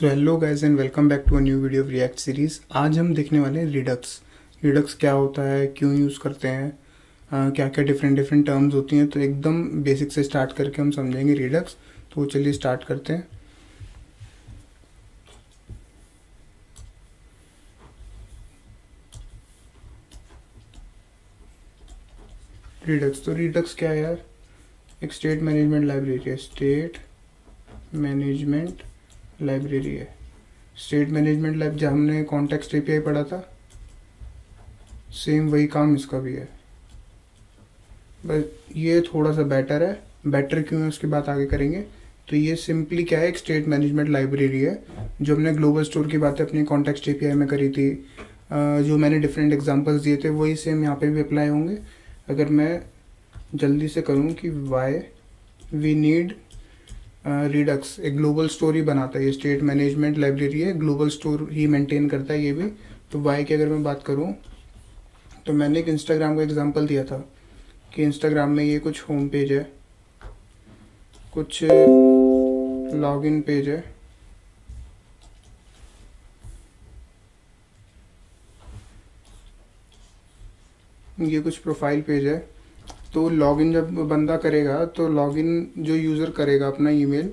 So hello guys and welcome back to a new video of react series. आज हम देखने वाले हैं रिडक्स। रिडक्स क्या होता है, क्यों यूज़ करते हैं, क्या क्या डिफरेंट डिफरेंट टर्म्स होती हैं। तो एकदम बेसिक से स्टार्ट करके हम समझेंगे रिडक्स। तो चलिए स्टार्ट करते हैं। रिडक्स क्या है यार? एक स्टेट मैनेजमेंट लाइब्रेरी है। स्टेट मैनेजमेंट लाइब्रेरी है। स्टेट मैनेजमेंट लाइब जहाँ हमने कॉन्टेक्स्ट एपीआई पढ़ा था, सेम वही काम इसका भी है, बस ये थोड़ा सा बेटर है। बेटर क्यों है उसकी बात आगे करेंगे। तो ये सिंपली क्या है, एक स्टेट मैनेजमेंट लाइब्रेरी है। जो हमने ग्लोबल स्टोर की बातें अपनी कॉन्टेक्स्ट एपीआई में करी थी, जो मैंने डिफरेंट एग्जांपल्स दिए थे, वही सेम यहाँ पे भी अप्लाई होंगे। अगर मैं जल्दी से करूँ कि वाई वी नीड रिडक्स, एक ग्लोबल स्टोर ही बनाता है। ये स्टेट मैनेजमेंट लाइब्रेरी है, ग्लोबल स्टोर ही मेंटेन करता है ये भी। तो वाई की अगर मैं बात करूँ, तो मैंने एक इंस्टाग्राम का एग्जांपल दिया था कि इंस्टाग्राम में ये कुछ होम पेज है, कुछ लॉगिन पेज है, ये कुछ प्रोफाइल पेज है। तो लॉगिन जब बंदा करेगा, तो लॉगिन जो यूज़र करेगा अपना ईमेल,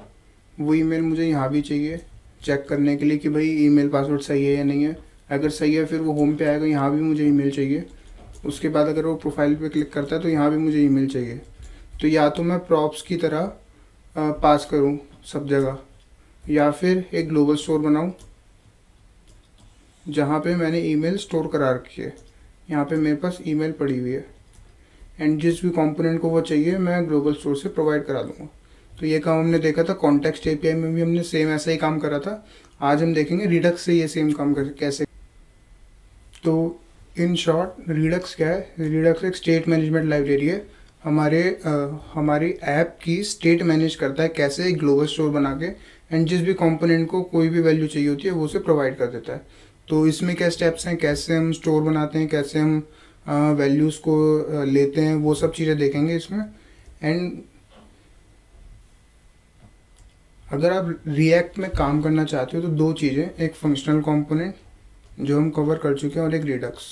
वो ईमेल मुझे यहाँ भी चाहिए चेक करने के लिए कि भाई ईमेल पासवर्ड सही है या नहीं है। अगर सही है फिर वो होम पे आएगा, यहाँ भी मुझे ईमेल चाहिए। उसके बाद अगर वो प्रोफाइल पे क्लिक करता है तो यहाँ भी मुझे ईमेल चाहिए। तो या तो मैं प्रॉप्स की तरह पास करूँ सब जगह, या फिर एक ग्लोबल स्टोर बनाऊँ जहाँ पे मैंने ईमेल स्टोर करा रखी है। यहाँ पे मेरे पास ईमेल पड़ी हुई है, एंड जिस भी कंपोनेंट को वो चाहिए मैं ग्लोबल स्टोर से प्रोवाइड करा दूँगा। तो ये काम हमने देखा था कॉन्टेक्स्ट एपीआई में भी, हमने सेम ऐसा ही काम करा था। आज हम देखेंगे रिडक्स से ये सेम काम कर कैसे। तो इन शॉर्ट रिडक्स क्या है? रिडक्स एक स्टेट मैनेजमेंट लाइब्रेरी है। हमारी ऐप की स्टेट मैनेज करता है कैसे, एक ग्लोबल स्टोर बना के, एंड जिस भी कंपोनेंट को कोई भी वैल्यू चाहिए होती है वो उसे प्रोवाइड कर देता है। तो इसमें क्या स्टेप्स हैं, कैसे हम स्टोर बनाते हैं, कैसे हम वैल्यूज़ को लेते हैं, वो सब चीज़ें देखेंगे इसमें। एंड अगर आप रिएक्ट में काम करना चाहते हो तो दो चीज़ें, एक फंक्शनल कंपोनेंट जो हम कवर कर चुके हैं, और एक रिडक्स।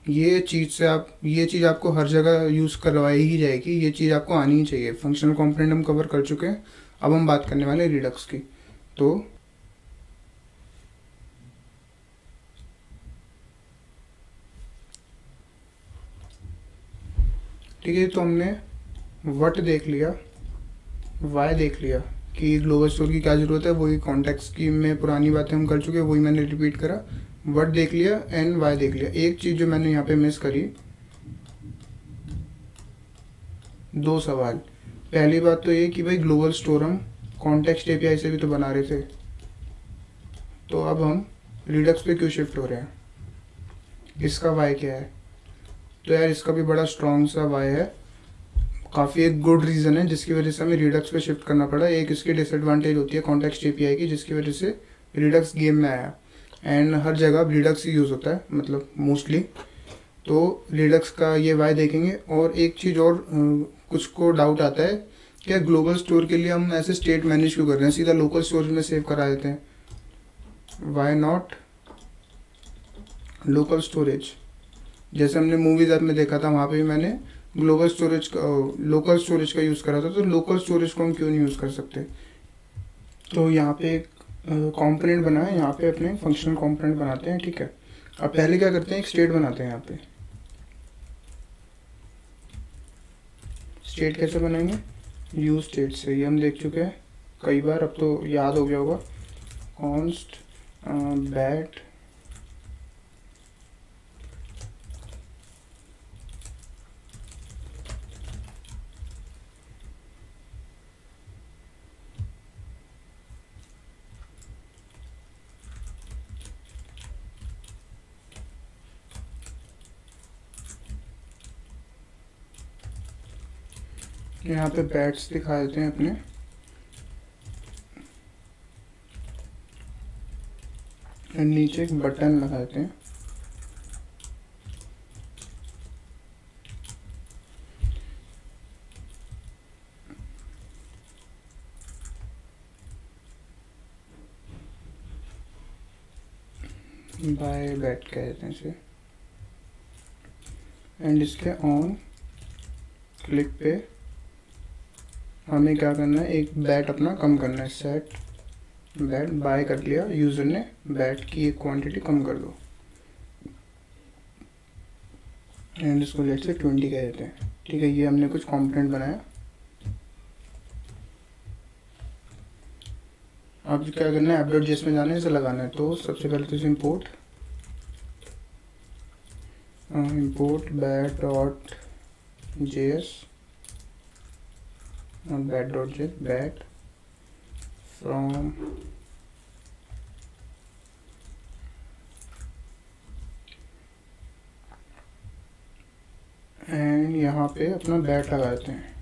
ये चीज़ आपको हर जगह यूज़ करवाई ही जाएगी, ये चीज़ आपको आनी ही चाहिए। फंक्शनल कंपोनेंट हम कवर कर चुके हैं, अब हम बात करने वाले हैं रिडक्स की। तो ठीक है, तो हमने वट देख लिया, वाई देख लिया कि ग्लोबल स्टोर की क्या ज़रूरत है, वही कॉन्टेक्स्ट की में पुरानी बातें हम कर चुके हैं, वही मैंने रिपीट करा। वट देख लिया एंड वाई देख लिया। एक चीज़ जो मैंने यहाँ पे मिस करी, दो सवाल। पहली बात तो ये कि भाई ग्लोबल स्टोर हम कॉन्टेक्स्ट एपीआई से भी तो बना रहे थे, तो अब हम रिडक्स पे क्यों शिफ्ट हो रहे हैं, इसका वाई क्या है? तो यार इसका भी बड़ा स्ट्रॉन्ग सा वाई है, काफ़ी एक गुड रीज़न है जिसकी वजह से हमें रिडक्स पे शिफ्ट करना पड़ा। एक इसकी डिसएडवांटेज होती है कॉन्टेक्स्ट एपीआई की, जिसकी वजह से रिडक्स गेम में आया, एंड हर जगह रिडक्स ही यूज़ होता है, मतलब मोस्टली। तो रिडक्स का ये वाई देखेंगे। और एक चीज़ और, कुछ को डाउट आता है क्या ग्लोबल स्टोर के लिए हम ऐसे स्टेट मैनेज क्यों कर रहे हैं, सीधा लोकल स्टोर में सेव करा देते हैं। Why not local storage? जैसे हमने मूवीज ऐप में देखा था, वहाँ पे भी मैंने लोकल स्टोरेज का यूज़ करा था। तो लोकल स्टोरेज को हम क्यों नहीं यूज़ कर सकते? तो यहाँ पे एक कंपोनेंट बना है, यहाँ पे अपने फंक्शनल कंपोनेंट बनाते हैं, ठीक है। अब पहले क्या करते हैं, एक स्टेट बनाते हैं। यहाँ पे स्टेट कैसे बनाएंगे, यूज स्टेट से, ये हम देख चुके हैं कई बार, अब तो याद हो गया होगा। कॉन्स्ट बैट यहाँ पे बैट्स दिखा देते हैं अपने, नीचे एक बटन लगा देते हैं। बाय बैट कहते हैं इसे, एंड इसके ऑन क्लिक पे हमें क्या करना है, एक बैट अपना कम करना है। सेट बैट बाय कर लिया यूज़र ने, बैट की एक क्वांटिटी कम कर दो एंड इसको लेट से 20 कह देते हैं। ठीक है, ये हमने कुछ कंपोनेंट बनाया। अब क्या करना है, app.js में जाना है, इसे लगाना है। तो सबसे पहले तो इसे import bat.js bat.js bat from and यहाँ पे अपना बैट लगा देते हैं।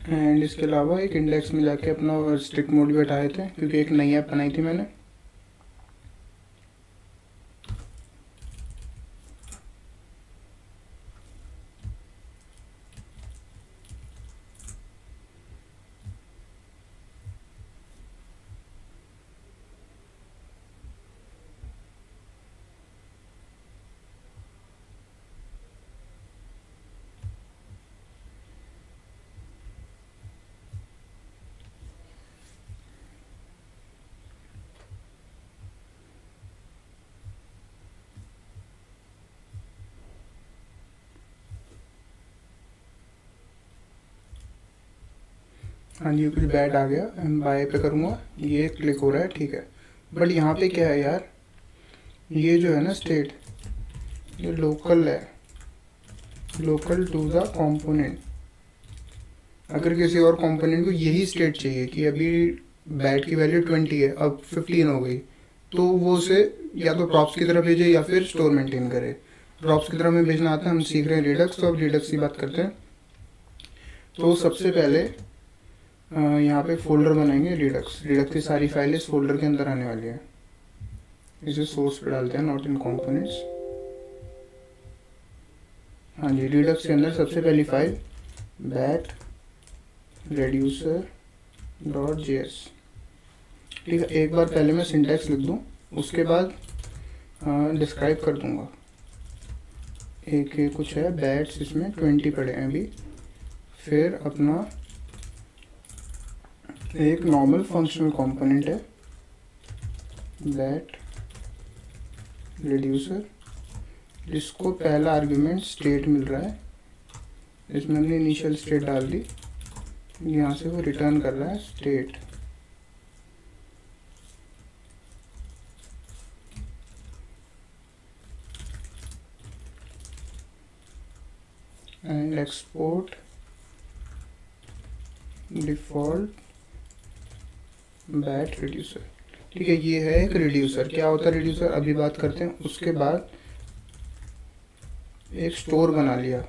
एंड इसके अलावा एक इंडेक्स में जाके अपना स्ट्रिक्ट मोड भी हटाए थे, क्योंकि एक नई ऐप बनाई थी मैंने। हाँ जी, कुछ बैट आ गया। बाय पे करूँगा, ये क्लिक हो रहा है, ठीक है। बट यहाँ पे क्या है यार, ये जो है ना स्टेट, ये लोकल है, लोकल टू द कंपोनेंट। अगर किसी और कंपोनेंट को यही स्टेट चाहिए कि अभी बैट की वैल्यू 20 है, अब 15 हो गई, तो वो उसे या तो प्रॉप्स की तरफ भेजे या फिर स्टोर मेंटेन करे। प्रॉप्स की तरफ में भेजना आता है, हम सीख रहे हैं रिडक्स, तो अब रिडक्स की बात करते हैं। तो सबसे पहले यहाँ पे फोल्डर बनाएंगे रिडक्स। रिडक्स की सारी फाइलें इस फोल्डर के अंदर आने वाली है। इसे सोर्स पे डालते हैं, नॉट इन कंपोनेंट्स। हाँ जी, रिडक्स के अंदर सबसे पहली फाइल बैट reducer.js। ठीक है, एक बार पहले मैं सिंटैक्स लिख दूँ, उसके बाद डिस्क्राइब कर दूंगा। एक कुछ है बैट्स, इसमें 20 पड़े हैं अभी। फिर अपना एक नॉर्मल फंक्शनल कंपोनेंट है बैट रिड्यूसर, जिसको पहला आर्गुमेंट स्टेट मिल रहा है। इसमें हमने इनिशियल स्टेट डाल दी, यहाँ से वो रिटर्न कर रहा है state. And export default bat reducer. ठीक है, ये है एक रिड्यूसर। क्या होता है रिड्यूसर, अभी बात करते हैं। उसके बाद एक स्टोर बना लिया,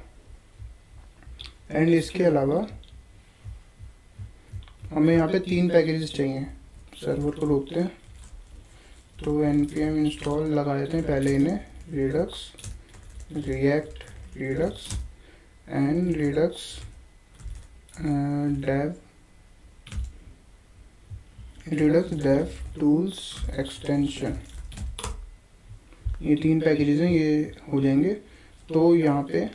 एंड इसके अलावा हमें यहाँ पे 3 पैकेजेस चाहिए। सर्वर को रोकते हैं, तो npm इंस्टॉल लगा देते हैं पहले इन्हें, Redux react Redux and Redux Dave Redux dev tools extension. ये 3 पैकेजेस हैं, ये हो जाएंगे। तो यहाँ पे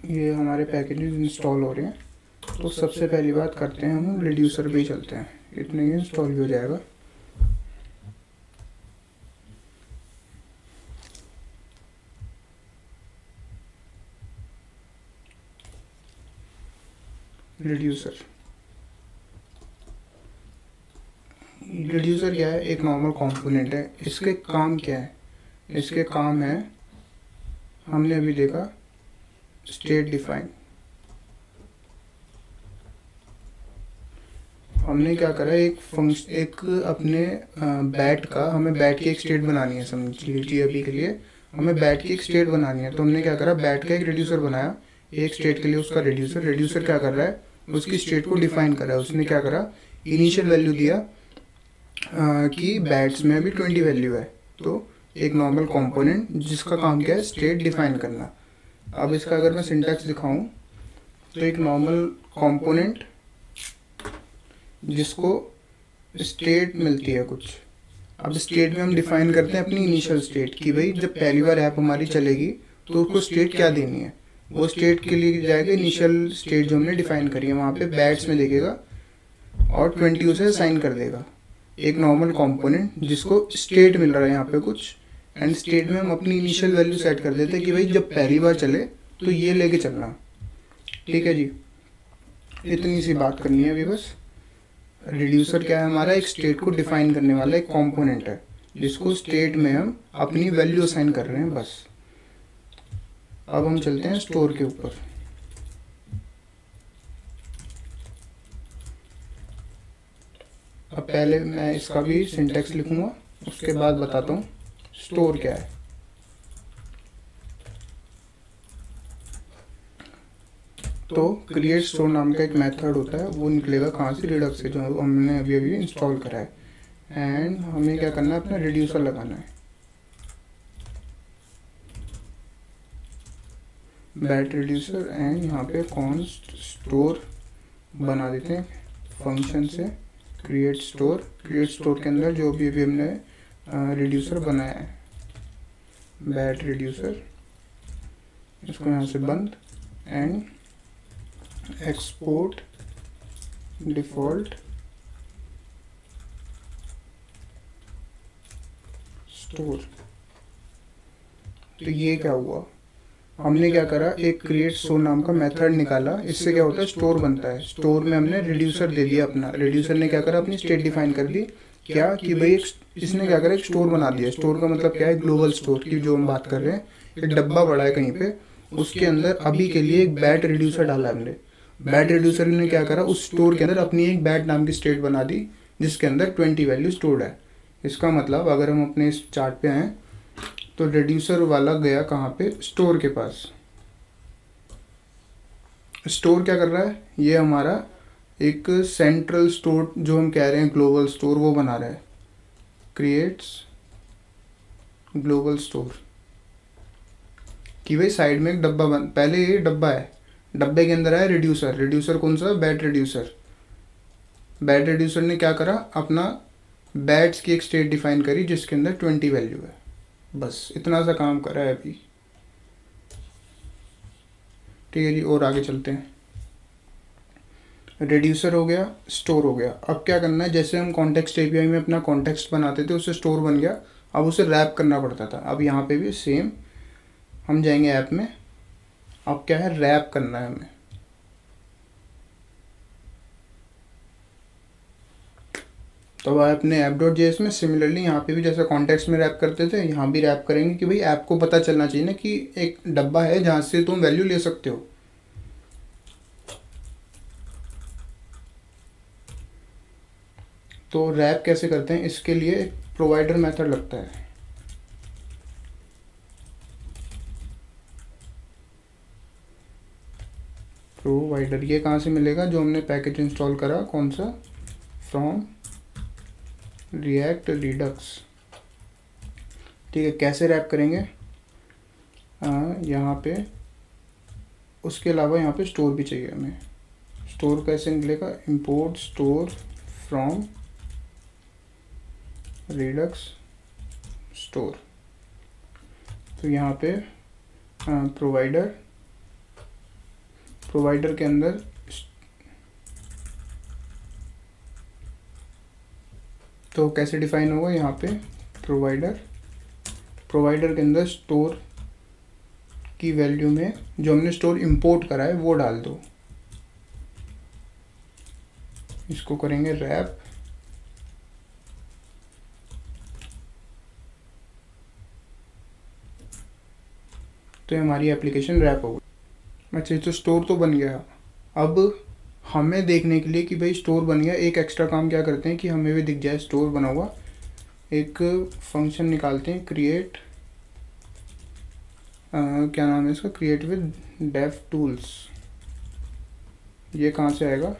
ये हमारे पैकेजेस इंस्टॉल हो रहे हैं। तो सबसे पहली बात करते हैं, हम रिड्यूसर पे ही चलते हैं, इतने ही इंस्टॉल भी हो जाएगा। रिड्यूसर रिड्यूसर क्या है, एक नॉर्मल कंपोनेंट है। इसके काम क्या है, इसके काम है हमने अभी देखा स्टेट डिफाइन। हमने क्या करा, एक अपने बैट का, हमें बैट की एक स्टेट बनानी है, समझ लीजिए अभी के लिए हमें बैट की एक स्टेट बनानी है। तो हमने क्या करा, बैट का एक रिड्यूसर बनाया, एक स्टेट के लिए उसका रिड्यूसर क्या कर रहा है, उसकी स्टेट को डिफाइन कर रहा है। उसने क्या करा, इनिशियल वैल्यू दिया कि बैट्स में अभी 20 वैल्यू है, तो एक नॉर्मल कंपोनेंट जिसका काम क्या है, स्टेट डिफाइन करना। अब इसका अगर मैं सिंटैक्स दिखाऊं तो एक नॉर्मल कंपोनेंट जिसको स्टेट मिलती है कुछ। अब स्टेट में हम डिफाइन करते हैं अपनी इनिशियल स्टेट कि भाई जब पहली बार ऐप हमारी चलेगी तो उसको स्टेट क्या देनी है। वो स्टेट के लिए जाएगा इनिशियल स्टेट जो हमने डिफाइन करी है, वहाँ पे बैट्स में देखेगा और 20 उसे साइन कर देगा। एक नॉर्मल कंपोनेंट जिसको स्टेट मिल रहा है यहाँ पे कुछ, एंड स्टेट में हम अपनी इनिशियल वैल्यू सेट कर देते हैं कि भाई जब पहली बार चले तो ये लेके चलना। ठीक है जी, इतनी सी बात करनी है अभी बस। रिड्यूसर क्या है हमारा, एक स्टेट को डिफाइन करने वाला एक कंपोनेंट है जिसको स्टेट में हम अपनी वैल्यू असाइन कर रहे हैं बस। अब हम चलते हैं स्टोर के ऊपर। अब पहले मैं इसका भी सिंटैक्स लिखूंगा, उसके बाद बताता हूँ स्टोर क्या है। तो क्रिएट स्टोर नाम का एक मेथड होता है, वो निकलेगा कहाँ से, रिडक्स से, जो हमने अभी अभी इंस्टॉल करा है। एंड हमें क्या करना है, अपना रिड्यूसर लगाना है, बैट रिड्यूसर। एंड यहाँ पे कॉन्स्ट स्टोर बना देते हैं फंक्शन से, क्रिएट स्टोर के अंदर जो भी अभी हमने रिड्यूसर बनाया है, बैट रिड्यूसर, इसको यहाँ से बंद। And export default store. तो ये क्या हुआ, हमने क्या करा, एक क्रिएट स्टोर नाम का मेथड निकाला। इससे क्या होता है, स्टोर बनता है। स्टोर में हमने रिड्यूसर दे दिया अपना, रिड्यूसर ने क्या करा, अपनी स्टेट डिफाइन कर दी। क्या कि भाई इसने क्या करा, एक स्टोर बना दिया। स्टोर का मतलब क्या है, ग्लोबल स्टोर की जो हम बात कर रहे हैं। एक डब्बा पड़ा है कहीं पे, उसके अंदर अभी के लिए एक बैट रिड्यूसर डाला हमने। बैट रिड्यूसर ने क्या करा, उस स्टोर के अंदर अपनी एक बैट नाम की स्टेट बना दी जिसके अंदर 20 वैल्यू स्टोर्ड है। इसका मतलब अगर हम अपने इस चार्ट पे आए तो रिड्यूसर वाला गया कहाँ पे, स्टोर के पास। स्टोर क्या कर रहा है, ये हमारा एक सेंट्रल स्टोर जो हम कह रहे हैं ग्लोबल स्टोर, वो बना रहा है। क्रिएट्स ग्लोबल स्टोर कि भाई साइड में एक डब्बा पहले ये डब्बा है, डब्बे के अंदर है रिड्यूसर कौन सा, बैट रिड्यूसर। बैट रिड्यूसर ने क्या करा, अपना बैट्स की एक स्टेट डिफाइन करी जिसके अंदर 20 वैल्यू है। बस इतना सा काम करा है अभी। ठीक है जी, और आगे चलते हैं। रिड्यूसर हो गया, स्टोर हो गया। अब क्या करना है, जैसे हम कॉन्टेक्स्ट एपीआई में अपना कॉन्टेक्स्ट बनाते थे, उससे स्टोर बन गया। अब उसे रैप करना पड़ता था। अब यहाँ पे भी सेम, हम जाएंगे ऐप में। अब क्या है, रैप करना है हमें। तो अब अपने app.js में सिमिलरली यहाँ पे भी जैसे कॉन्टेक्स्ट में रैप करते थे, यहाँ भी रैप करेंगे कि भाई ऐप को पता चलना चाहिए ना कि एक डब्बा है जहाँ से तुम वैल्यू ले सकते हो। तो रैप कैसे करते हैं, इसके लिए एक प्रोवाइडर मेथड लगता है। प्रोवाइडर ये कहाँ से मिलेगा, जो हमने पैकेज इंस्टॉल करा, कौन सा, फ्रॉम रिएक्ट रिडक्स। ठीक है, कैसे रैप करेंगे, यहाँ पे उसके अलावा यहाँ पे स्टोर भी चाहिए हमें। स्टोर कैसे निकलेगा, import store from Redux store. तो यहाँ पे प्रोवाइडर के अंदर तो कैसे डिफाइन होगा, यहाँ पे प्रोवाइडर के अंदर स्टोर की वैल्यू में जो हमने स्टोर इंपोर्ट करा है वो डाल दो। इसको करेंगे रैप। तो ये हमारी एप्लीकेशन रैप हो गई। अच्छा, तो स्टोर तो बन गया। अब हमें देखने के लिए कि भाई स्टोर बन गया, एक एक्स्ट्रा काम क्या करते हैं कि हमें भी दिख जाए स्टोर बना हुआ। एक फंक्शन निकालते हैं क्रिएट, क्या नाम है इसका, क्रिएट विद डेव टूल्स। ये कहाँ से आएगा,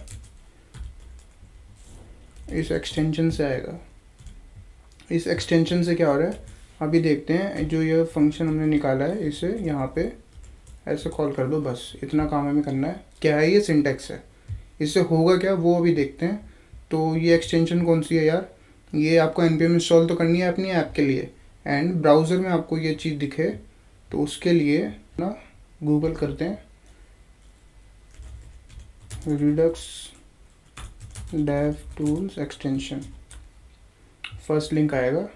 इस एक्सटेंशन से आएगा। इस एक्सटेंशन से क्या हो रहा है अभी देखते हैं। जो ये फंक्शन हमने निकाला है इसे यहाँ पे ऐसे कॉल कर दो, बस इतना काम हमें करना है। क्या है ये, सिंटैक्स है। इससे होगा क्या वो अभी देखते हैं। तो ये एक्सटेंशन कौन सी है यार, ये आपको npm इंस्टॉल तो करनी है अपनी ऐप के लिए, एंड ब्राउज़र में आपको ये चीज़ दिखे तो उसके लिए ना गूगल करते हैं Redux dev tools extension, first link आएगा।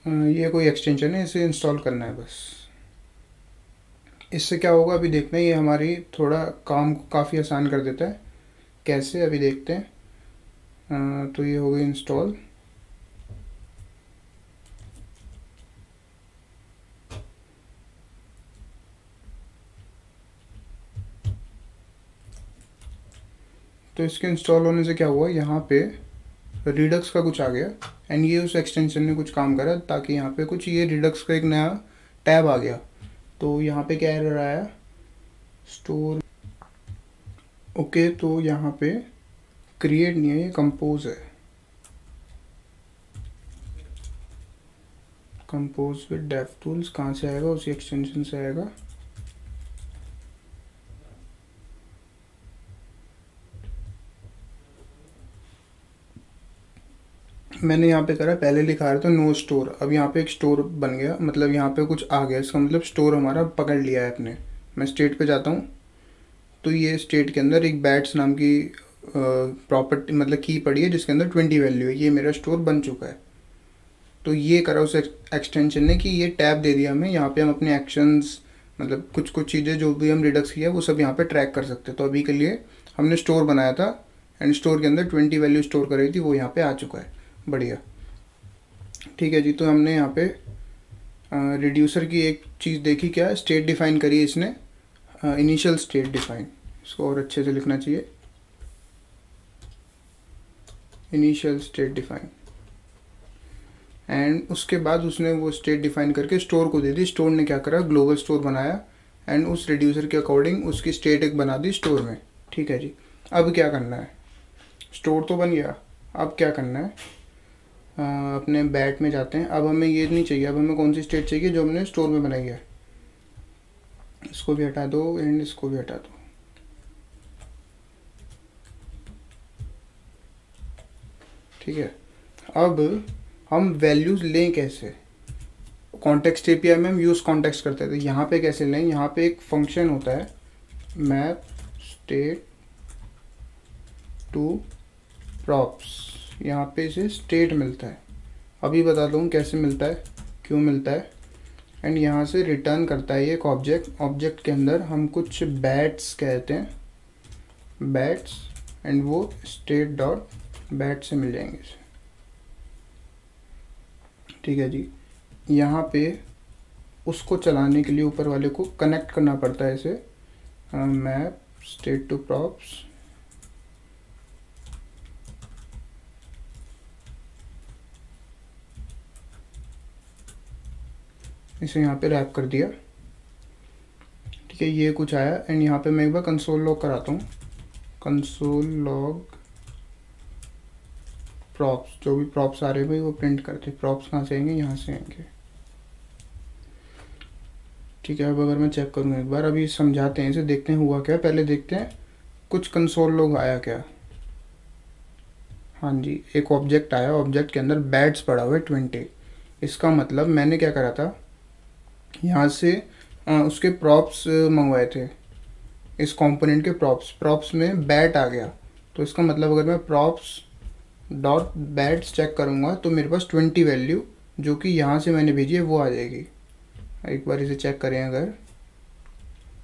ये कोई एक्सटेंशन है, इसे इंस्टॉल करना है बस। इससे क्या होगा अभी देखते हैं, ये हमारी थोड़ा काम को काफ़ी आसान कर देता है। कैसे अभी देखते हैं। तो ये हो गई इंस्टॉल। तो इसके इंस्टॉल होने से क्या हुआ, यहाँ पे रिडक्स का कुछ आ गया, एंड ये उस एक्सटेंशन ने कुछ काम करा ताकि यहाँ पे कुछ ये रिडक्स का एक नया टैब आ गया। तो यहाँ पे क्या एरर आया, स्टोर। ओके, तो यहाँ पे क्रिएट नहीं है, ये कंपोज है। कंपोज विद डेव टूल्स कहाँ से आएगा, उसी एक्सटेंशन से आएगा। मैंने यहाँ पे करा, पहले लिखा रहा था नो स्टोर, अब यहाँ पे एक स्टोर बन गया, मतलब यहाँ पे कुछ आ गया। इसका मतलब स्टोर हमारा पकड़ लिया है अपने। मैं स्टेट पे जाता हूँ तो ये स्टेट के अंदर एक बैट्स नाम की प्रॉपर्टी मतलब की पड़ी है जिसके अंदर 20 वैल्यू है। ये मेरा स्टोर बन चुका है। तो ये करा उस एक्सटेंशन ने कि ये टैब दे दिया हमें, यहाँ पे हम अपने एक्शंस मतलब कुछ कुछ चीज़ें जो भी हम रिडक्स किया वो सब यहाँ पे ट्रैक कर सकते हैं। तो अभी के लिए हमने स्टोर बनाया था एंड स्टोर के अंदर 20 वैल्यू स्टोर कर रही थी, वो यहाँ पे आ चुका है। बढ़िया, ठीक है जी। तो हमने यहाँ पे रिड्यूसर की एक चीज़ देखी, क्या स्टेट डिफाइन करी इसने, इनिशियल स्टेट डिफाइन। इसको और अच्छे से लिखना चाहिए, इनिशियल स्टेट डिफाइन। एंड उसके बाद उसने वो स्टेट डिफाइन करके स्टोर को दे दी। स्टोर ने क्या करा, ग्लोबल स्टोर बनाया एंड उस रिड्यूसर के अकॉर्डिंग उसकी स्टेट एक बना दी स्टोर में। ठीक है जी। अब क्या करना है, स्टोर तो बन गया, अब क्या करना है, अपने बैट में जाते हैं। अब हमें ये नहीं चाहिए, अब हमें कौन सी स्टेट चाहिए, जो हमने स्टोर में बनाई है। इसको भी हटा दो एंड इसको भी हटा दो। ठीक है, अब हम वैल्यूज़ लें कैसे, कॉन्टेक्स्ट एपीआई में हम यूज़ कॉन्टेक्स्ट करते हैं। तो यहाँ पे कैसे लें, यहाँ पे एक फंक्शन होता है मैप स्टेट टू प्रॉप्स, यहाँ पे इसे स्टेट मिलता है। अभी बता दूँ कैसे मिलता है, क्यों मिलता है। एंड यहाँ से रिटर्न करता है ये एक ऑब्जेक्ट। ऑब्जेक्ट के अंदर हम कुछ बैट्स कहते हैं, बैट्स, एंड वो स्टेट डॉट बैट से मिल जाएंगे इसे। ठीक है जी। यहाँ पे उसको चलाने के लिए ऊपर वाले को कनेक्ट करना पड़ता है इसे, मैप स्टेट टू प्रॉप्स, इसे यहाँ पे रैप कर दिया। ठीक है, ये कुछ आया। एंड यहाँ पे मैं एक बार कंसोल लॉग कराता हूँ, कंसोल लॉग प्रॉप्स, जो भी प्रॉप्स आ रहे हैं भाई वो प्रिंट करते। प्रॉप्स कहाँ से आएंगे, यहाँ से आएंगे। ठीक है, अब अगर मैं चेक करूँ एक बार, अभी समझाते हैं इसे, देखते हैं हुआ क्या। पहले देखते हैं कुछ कंसोल लॉग आया क्या। हाँ जी, एक ऑब्जेक्ट आया, ऑब्जेक्ट के अंदर बैट्स पड़ा हुआ है 20। इसका मतलब मैंने क्या करा था, यहाँ से उसके प्रॉप्स मंगवाए थे, इस कंपोनेंट के प्रॉप्स में बैट आ गया। तो इसका मतलब अगर मैं प्रॉप्स डॉट बैट्स चेक करूँगा तो मेरे पास 20 वैल्यू जो कि यहाँ से मैंने भेजी है वो आ जाएगी। एक बार इसे चेक करें अगर,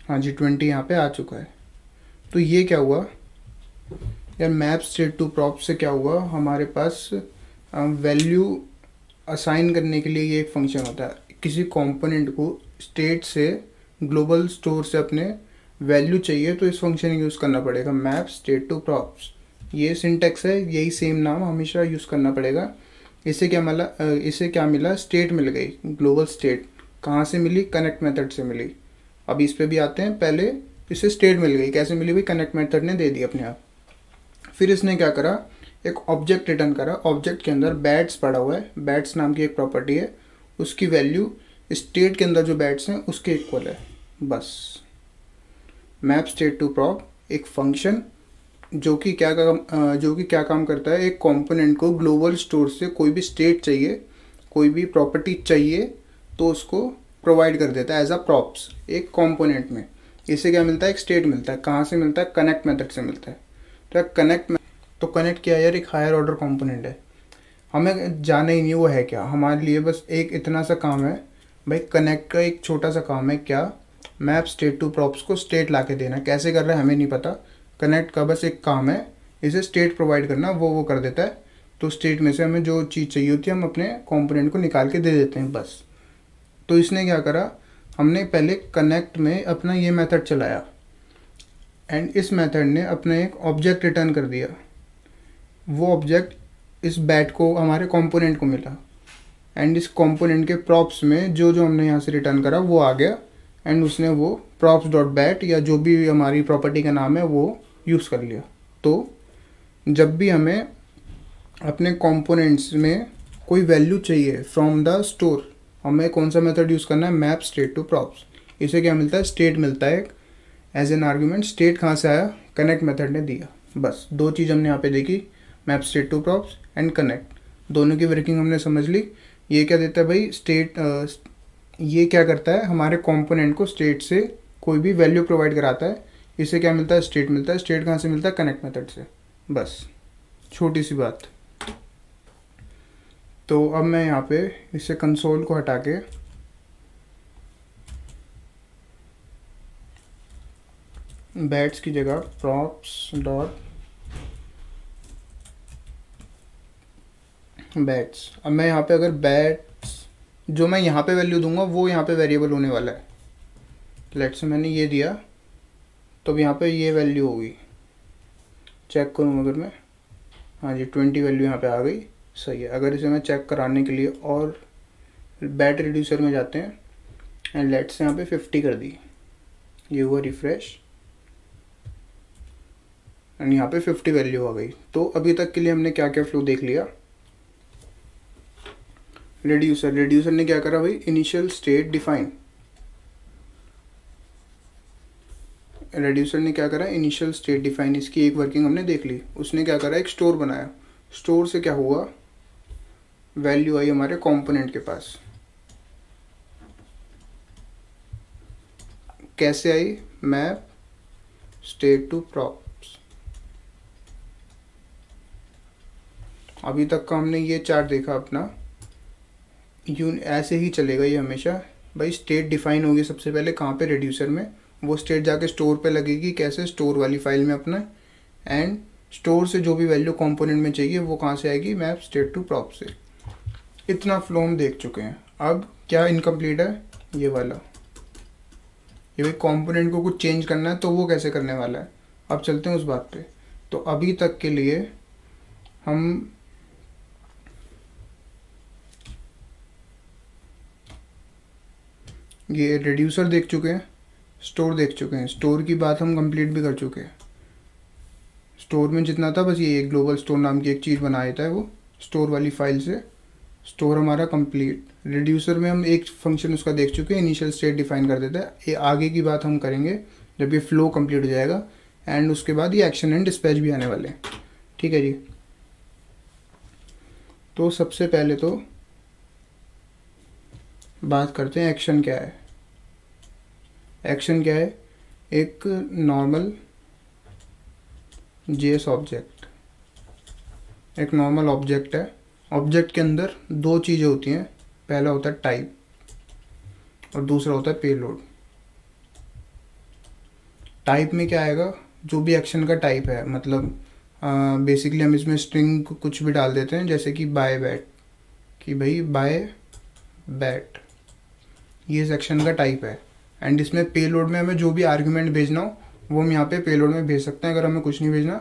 हाँ जी 20 यहाँ पे आ चुका है। तो ये क्या हुआ यार, मैप स्टेट टू प्रॉप्स से क्या हुआ, हमारे पास वैल्यू असाइन करने के लिए ये एक फंक्शन होता है। किसी कंपोनेंट को स्टेट से ग्लोबल स्टोर से अपने वैल्यू चाहिए तो इस फंक्शन यूज़ करना पड़ेगा, मैप स्टेट टू प्रॉप्स। ये सिंटेक्स है, यही सेम नाम हमेशा यूज़ करना पड़ेगा। इससे क्या मिला, स्टेट मिल गई, ग्लोबल स्टेट। कहाँ से मिली, कनेक्ट मेथड से मिली। अब इस पे भी आते हैं, पहले इसे स्टेट मिल गई, कैसे मिली भाई, कनेक्ट मेथड ने दे दी अपने आप। फिर इसने क्या करा, एक ऑब्जेक्ट रिटर्न करा। ऑब्जेक्ट के अंदर बैट्स पड़ा हुआ है, बैट्स नाम की एक प्रॉपर्टी है, उसकी वैल्यू स्टेट के अंदर जो बैट्स हैं उसके इक्वल है, बस। मैप स्टेट टू प्रॉप एक फंक्शन जो कि क्या काम करता है, एक कंपोनेंट को ग्लोबल स्टोर से कोई भी स्टेट चाहिए, कोई भी प्रॉपर्टी चाहिए तो उसको प्रोवाइड कर देता है एज अ प्रॉप्स एक कंपोनेंट में। इससे क्या मिलता है, एक स्टेट मिलता है। कहाँ से मिलता है, कनेक्ट मेथड से मिलता है। तो कनेक्ट किया यार, एक हायर ऑर्डर कंपोनेंट है, हमें जाना ही नहीं वो है क्या। हमारे लिए बस एक इतना सा काम है भाई, कनेक्ट का एक छोटा सा काम है, क्या, मैप स्टेट टू प्रॉप्स को स्टेट ला के देना। कैसे कर रहा है हमें नहीं पता, कनेक्ट का बस एक काम है, इसे स्टेट प्रोवाइड करना, वो कर देता है। तो स्टेट में से हमें जो चीज़ चाहिए होती है हम अपने कंपोनेंट को निकाल के दे देते हैं, बस। तो इसने क्या करा, हमने पहले कनेक्ट में अपना ये मेथड चलाया एंड इस मेथड ने अपना एक ऑब्जेक्ट रिटर्न कर दिया। वो ऑब्जेक्ट इस बैट को, हमारे कंपोनेंट को मिला एंड इस कंपोनेंट के प्रॉप्स में जो हमने यहाँ से रिटर्न करा वो आ गया एंड उसने वो प्रॉप्स डॉट बैट या जो भी हमारी प्रॉपर्टी का नाम है वो यूज़ कर लिया। तो जब भी हमें अपने कंपोनेंट्स में कोई वैल्यू चाहिए फ्रॉम द स्टोर, हमें कौन सा मेथड यूज़ करना है, मैप स्टेट टू प्रॉप्स। इसे क्या मिलता है, स्टेट मिलता है एज एन आर्ग्यूमेंट। स्टेट कहाँ से आया, कनेक्ट मेथड ने दिया। बस दो चीज़ हमने यहाँ पे देखी, map state to props and connect, दोनों की वर्किंग हमने समझ ली। ये क्या देता है भाई, स्टेट ये क्या करता है, हमारे कंपोनेंट को स्टेट से कोई भी वैल्यू प्रोवाइड कराता है। इसे क्या मिलता है, स्टेट मिलता है। स्टेट कहाँ से मिलता है, कनेक्ट मेथड से, बस छोटी सी बात। तो अब मैं यहाँ पे इसे कंसोल को हटा के बैट्स की जगह प्रॉप्स डॉट बैट्स। अब मैं यहाँ पे अगर बैट्स जो मैं यहाँ पे वैल्यू दूंगा वो यहाँ पे वेरिएबल होने वाला है। लेट्स से मैंने ये दिया तो अब यहाँ पे ये वैल्यू होगी। चेक करूँ अगर मैं, हाँ जी 20 वैल्यू यहाँ पे आ गई, सही है। अगर इसे मैं चेक कराने के लिए और बैट रिड्यूसर में जाते हैं एंड लेट्स से यहाँ पे 50 कर दी, ये हुआ रिफ्रेश एंड यहाँ पे 50 वैल्यू आ गई। तो अभी तक के लिए हमने क्या क्या फ्लो देख लिया। रिड्यूसर ने क्या करा भाई, इनिशियल स्टेट डिफाइन। रिड्यूसर ने क्या करा, इनिशियल स्टेट डिफाइन, इसकी एक वर्किंग हमने देख ली। उसने क्या करा, एक स्टोर बनाया। स्टोर से क्या हुआ, वैल्यू आई हमारे कंपोनेंट के पास। कैसे आई, मैप स्टेट टू प्रॉप्स। अभी तक का हमने ये चार्ट देखा अपना, ऐसे ही चलेगा ये हमेशा भाई। स्टेट डिफाइन होगी सबसे पहले कहाँ पे, रिड्यूसर में। वो स्टेट जाके स्टोर पे लगेगी, कैसे, स्टोर वाली फाइल में अपना, एंड स्टोर से जो भी वैल्यू कंपोनेंट में चाहिए वो कहाँ से आएगी, मैप स्टेट टू प्रॉप से। इतना फ्लो हम देख चुके हैं। अब क्या इनकम्प्लीट है, ये वाला, ये भाई कंपोनेंट को कुछ चेंज करना है तो वो कैसे करने वाला है। अब चलते हैं उस बात पे। तो अभी तक के लिए हम ये रिड्यूसर देख चुके हैं, स्टोर देख चुके हैं। स्टोर की बात हम कंप्लीट भी कर चुके हैं। स्टोर में जितना था बस ये ग्लोबल स्टोर नाम की एक चीज़ बना देता है वो स्टोर वाली फाइल से। स्टोर हमारा कंप्लीट। रिड्यूसर में हम एक फंक्शन उसका देख चुके हैं, इनिशियल स्टेट डिफाइन कर देता है। ये आगे की बात हम करेंगे जब ये फ्लो कंप्लीट हो जाएगा एंड उसके बाद ये एक्शन एंड डिस्पैच भी आने वाले हैं, ठीक है जी। तो सबसे पहले तो बात करते हैं एक्शन क्या है। एक्शन क्या है, एक नॉर्मल जेएस ऑब्जेक्ट, एक नॉर्मल ऑब्जेक्ट है। ऑब्जेक्ट के अंदर दो चीज़ें होती हैं, पहला होता है टाइप और दूसरा होता है पेलोड। टाइप में क्या आएगा, जो भी एक्शन का टाइप है, मतलब बेसिकली हम इसमें स्ट्रिंग कुछ भी डाल देते हैं, जैसे कि बाय बैट कि भाई बाय बैट, ये सेक्शन का टाइप है। एंड इसमें पेलोड में हमें जो भी आर्ग्यूमेंट भेजना हो वो हम यहाँ पे पेलोड में भेज सकते हैं। अगर हमें कुछ नहीं भेजना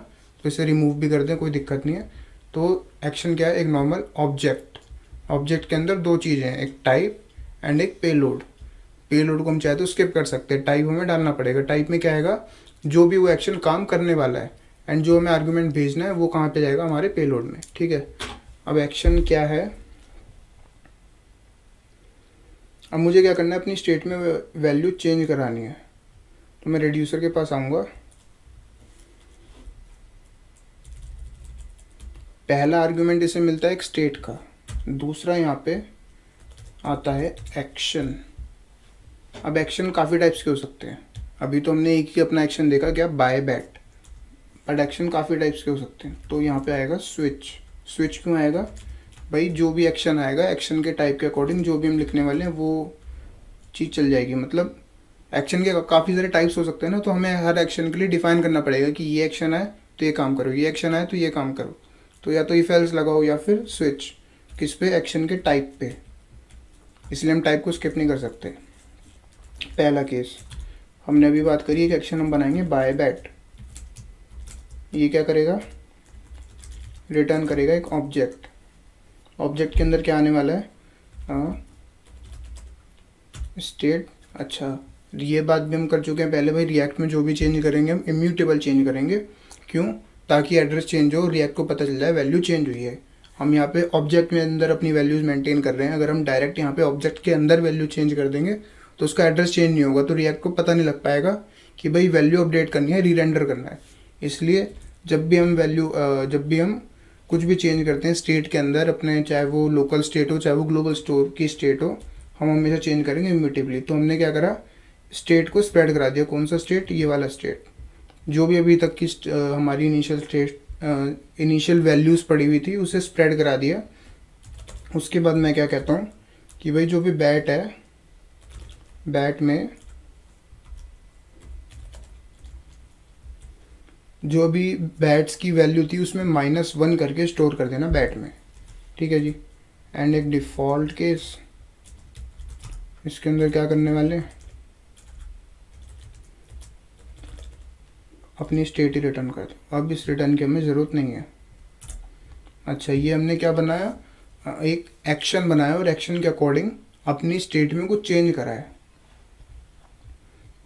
तो इसे रिमूव भी कर दें, कोई दिक्कत नहीं है। तो एक्शन क्या है, एक नॉर्मल ऑब्जेक्ट। ऑब्जेक्ट के अंदर दो चीज़ें हैं, एक टाइप एंड एक पेलोड। पेलोड को हम चाहे तो स्किप कर सकते हैं, टाइप हमें डालना पड़ेगा। टाइप में क्या आएगा, जो भी वो एक्शन काम करने वाला है, एंड जो हमें आर्गूमेंट भेजना है वो कहाँ पे जाएगा, हमारे पेलोड में। ठीक है, अब एक्शन क्या है, अब मुझे क्या करना है, अपनी स्टेट में वैल्यू चेंज करानी है। तो मैं रिड्यूसर के पास आऊँगा, पहला आर्गुमेंट इसे मिलता है एक स्टेट का, दूसरा यहाँ पे आता है एक्शन। अब एक्शन काफ़ी टाइप्स के हो सकते हैं, अभी तो हमने एक ही अपना एक्शन देखा क्या, बाय बैट, बट एक्शन काफ़ी टाइप्स के हो सकते हैं। तो यहाँ पे आएगा स्विच। स्विच क्यों आएगा भाई, जो भी एक्शन आएगा एक्शन के टाइप के अकॉर्डिंग जो भी हम लिखने वाले हैं वो चीज़ चल जाएगी। मतलब एक्शन के काफ़ी सारे टाइप्स हो सकते हैं ना, तो हमें हर एक्शन के लिए डिफाइन करना पड़ेगा कि ये एक्शन है तो ये काम करो, ये एक्शन है तो ये काम करो। तो या तो इफ एल्स लगाओ या फिर स्विच, किस पे, एक्शन के टाइप पे। इसलिए हम टाइप को स्किप नहीं कर सकते। पहला केस हमने अभी बात करी, एक एक्शन हम बनाएंगे बाय बैट। ये क्या करेगा, रिटर्न करेगा एक ऑब्जेक्ट। ऑब्जेक्ट के अंदर क्या आने वाला है, स्टेट। अच्छा, ये बात भी हम कर चुके हैं पहले भाई, रिएक्ट में जो भी चेंज करेंगे हम इम्यूटेबल चेंज करेंगे। क्यों, ताकि एड्रेस चेंज हो, रिएक्ट को पता चल जाए वैल्यू चेंज हुई है। हम यहाँ पे ऑब्जेक्ट में अंदर अपनी वैल्यूज मेंटेन कर रहे हैं, अगर हम डायरेक्ट यहाँ पे ऑब्जेक्ट के अंदर वैल्यू चेंज कर देंगे तो उसका एड्रेस चेंज नहीं होगा, तो रिएक्ट को पता नहीं लग पाएगा कि भाई वैल्यू अपडेट करनी है, रीरेंडर करना है। इसलिए जब भी हम कुछ भी चेंज करते हैं स्टेट के अंदर अपने, चाहे वो लोकल स्टेट हो चाहे वो ग्लोबल स्टोर की स्टेट हो, हम हमेशा चेंज करेंगे इम्यूटेबली। तो हमने क्या करा, स्टेट को स्प्रेड करा दिया। कौन सा स्टेट, ये वाला स्टेट, जो भी अभी तक की हमारी इनिशियल वैल्यूज़ पड़ी हुई थी उसे स्प्रेड करा दिया। उसके बाद मैं क्या कहता हूँ कि भाई जो भी बैट है, बैट में जो भी बैट्स की वैल्यू थी उसमें -1 करके स्टोर कर देना बैट में। ठीक है जी। एंड एक डिफ़ॉल्ट केस, इसके अंदर क्या करने वाले, अपनी स्टेट ही रिटर्न कर दो। अब इस रिटर्न की हमें ज़रूरत नहीं है। अच्छा, ये हमने क्या बनाया, एक एक्शन बनाया और एक्शन के अकॉर्डिंग अपनी स्टेट में कुछ चेंज करा है।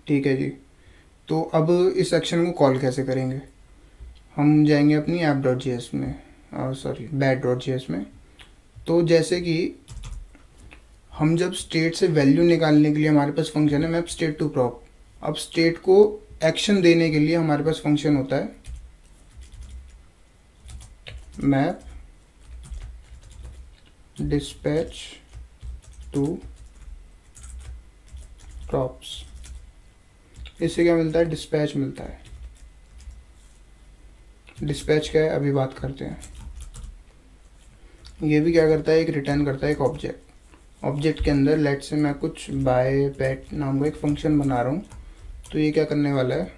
ठीक है जी। तो अब इस एक्शन को कॉल कैसे करेंगे, हम जाएंगे अपनी app.js में, सॉरी bat.js में। तो जैसे कि हम जब स्टेट से वैल्यू निकालने के लिए हमारे पास फंक्शन है मैप स्टेट टू प्रॉप। अब स्टेट को एक्शन देने के लिए हमारे पास फंक्शन होता है मैप डिस्पैच टू प्रॉप्स। इससे क्या मिलता है, डिस्पैच मिलता है। डिस्पैच क्या है अभी बात करते हैं। ये भी क्या करता है, एक रिटर्न करता है एक ऑब्जेक्ट। ऑब्जेक्ट के अंदर लेट से मैं कुछ बाय बैट नाम का एक फंक्शन बना रहा हूँ। तो ये क्या करने वाला है,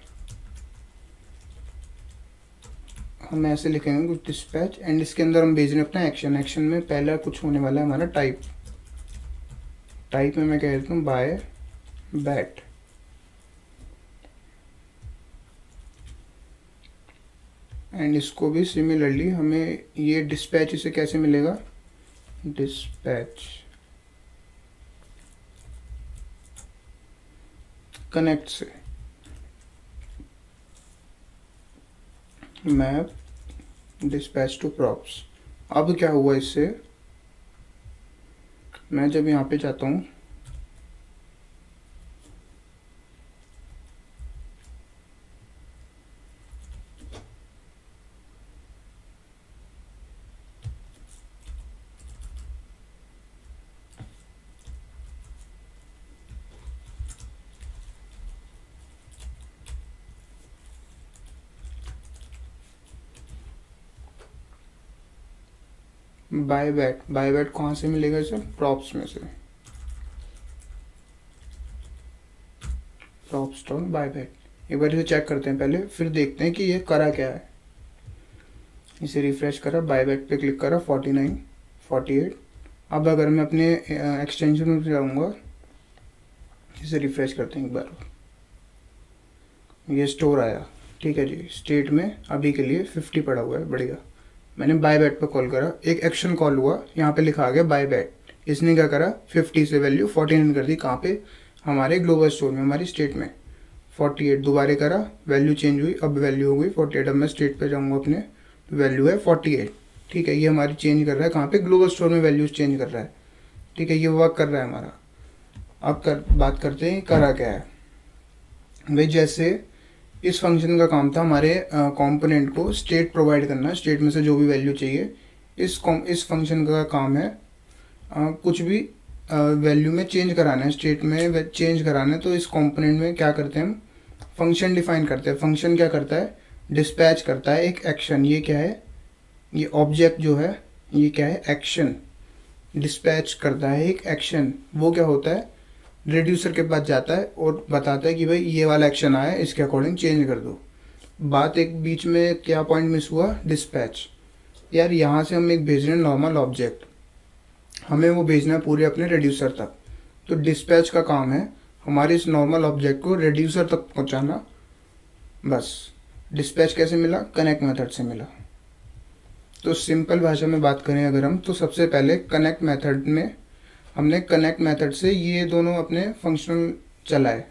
हम ऐसे लिखेंगे कुछ डिस्पैच, एंड इसके अंदर हम भेज रहे हैं अपना एक्शन। एक्शन में पहला कुछ होने वाला है हमारा टाइप। टाइप में मैं कह देता हूँ बाय बैट। एंड इसको भी सिमिलरली हमें ये डिस्पैच इसे कैसे मिलेगा, डिस्पैच कनेक्ट से मैप डिस्पैच टू प्रॉप्स। अब क्या हुआ इससे, मैं जब यहाँ पे जाता हूँ बाय बैट कहाँ से मिलेगा इसे, प्रॉप्स में से, प्रॉप्स डॉट बाय बैट। एक बार इसे चेक करते हैं पहले, फिर देखते हैं कि ये करा क्या है। इसे रिफ्रेश करा, बाय बैट पे क्लिक करा, 49 48। अब अगर मैं अपने एक्सटेंशन में जाऊँगा, इसे रिफ्रेश करते हैं एक बार, ये स्टोर आया, ठीक है जी। स्टेट में अभी के लिए 50 पड़ा हुआ है, बढ़िया। मैंने बाय बैट पर कॉल करा, एक एक्शन कॉल हुआ, यहाँ पे लिखा आ गया बाय बैट। इसने क्या करा, 50 से वैल्यू 49 कर दी। कहाँ पे, हमारे ग्लोबल स्टोर में, हमारी स्टेट में। 48 दोबारा करा, वैल्यू चेंज हुई, अब वैल्यू हो गई 48। अब मैं स्टेट पे जाऊँगा अपने, वैल्यू है 48, ठीक है। ये हमारी चेंज कर रहा है कहाँ पे, ग्लोबल स्टोर में वैल्यूज चेंज कर रहा है, ठीक है। ये वर्क कर रहा है हमारा। अब बात करते हैं करा क्या है भाई। जैसे इस फंक्शन का काम था हमारे कंपोनेंट को स्टेट प्रोवाइड करना, स्टेट में से जो भी वैल्यू चाहिए। इस फंक्शन का काम है कुछ भी वैल्यू में चेंज कराना है, स्टेट में चेंज कराना है। तो इस कंपोनेंट में क्या करते हैं हम, फंक्शन डिफाइन करते हैं। फंक्शन क्या करता है, डिस्पैच करता है एक एक्शन। ये क्या है, ये ऑब्जेक्ट जो है ये क्या है, एक्शन। डिस्पैच करता है एक एक्शन। वो क्या होता है, रिड्यूसर के पास जाता है और बताता है कि भाई ये वाला एक्शन आया है, इसके अकॉर्डिंग चेंज कर दो। बात एक बीच में क्या पॉइंट मिस हुआ, डिस्पैच। यार यहाँ से हम एक भेज रहे हैं नॉर्मल ऑब्जेक्ट, हमें वो भेजना है पूरे अपने रिड्यूसर तक। तो डिस्पैच का काम है हमारे इस नॉर्मल ऑब्जेक्ट को रिड्यूसर तक पहुँचाना, बस। डिस्पैच कैसे मिला, कनेक्ट मेथड से मिला। तो सिंपल भाषा में बात करें अगर हम, तो सबसे पहले कनेक्ट मेथड में हमने कनेक्ट मेथड से ये दोनों अपने फंक्शनल चलाए।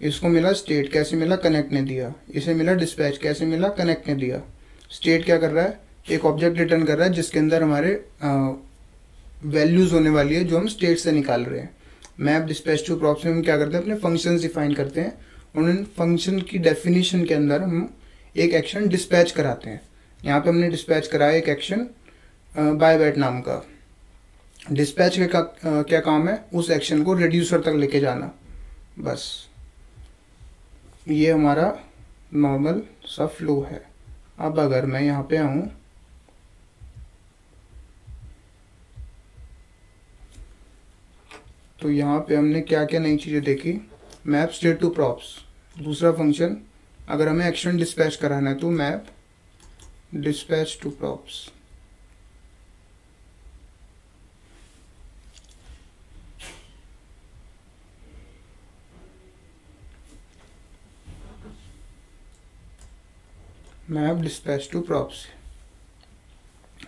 इसको मिला स्टेट, कैसे मिला, कनेक्ट ने दिया। इसे मिला डिस्पैच, कैसे मिला, कनेक्ट ने दिया। स्टेट क्या कर रहा है, एक ऑब्जेक्ट रिटर्न कर रहा है जिसके अंदर हमारे वैल्यूज होने वाली है जो हम स्टेट से निकाल रहे हैं। मैप डिस्पैच टू प्रॉप्स में हम क्या करते हैं, अपने फंक्शंस डिफाइन करते हैं। उन फंक्शन की डेफिनेशन के अंदर हम एक एक्शन डिस्पैच कराते हैं। यहाँ पे हमने डिस्पैच कराया एक एक्शन बाय बैट नाम का। डिस्पैच का क्या काम है, उस एक्शन को रिड्यूसर तक लेके जाना, बस। ये हमारा नॉर्मल सा फ्लो है। अब अगर मैं यहाँ पे आऊँ, तो यहाँ पे हमने क्या क्या नई चीज़ें देखी। मैप स्टेट टू प्रॉप्स, दूसरा फंक्शन। अगर हमें एक्शन डिस्पैच कराना है तो map dispatch to props. Map dispatch to props,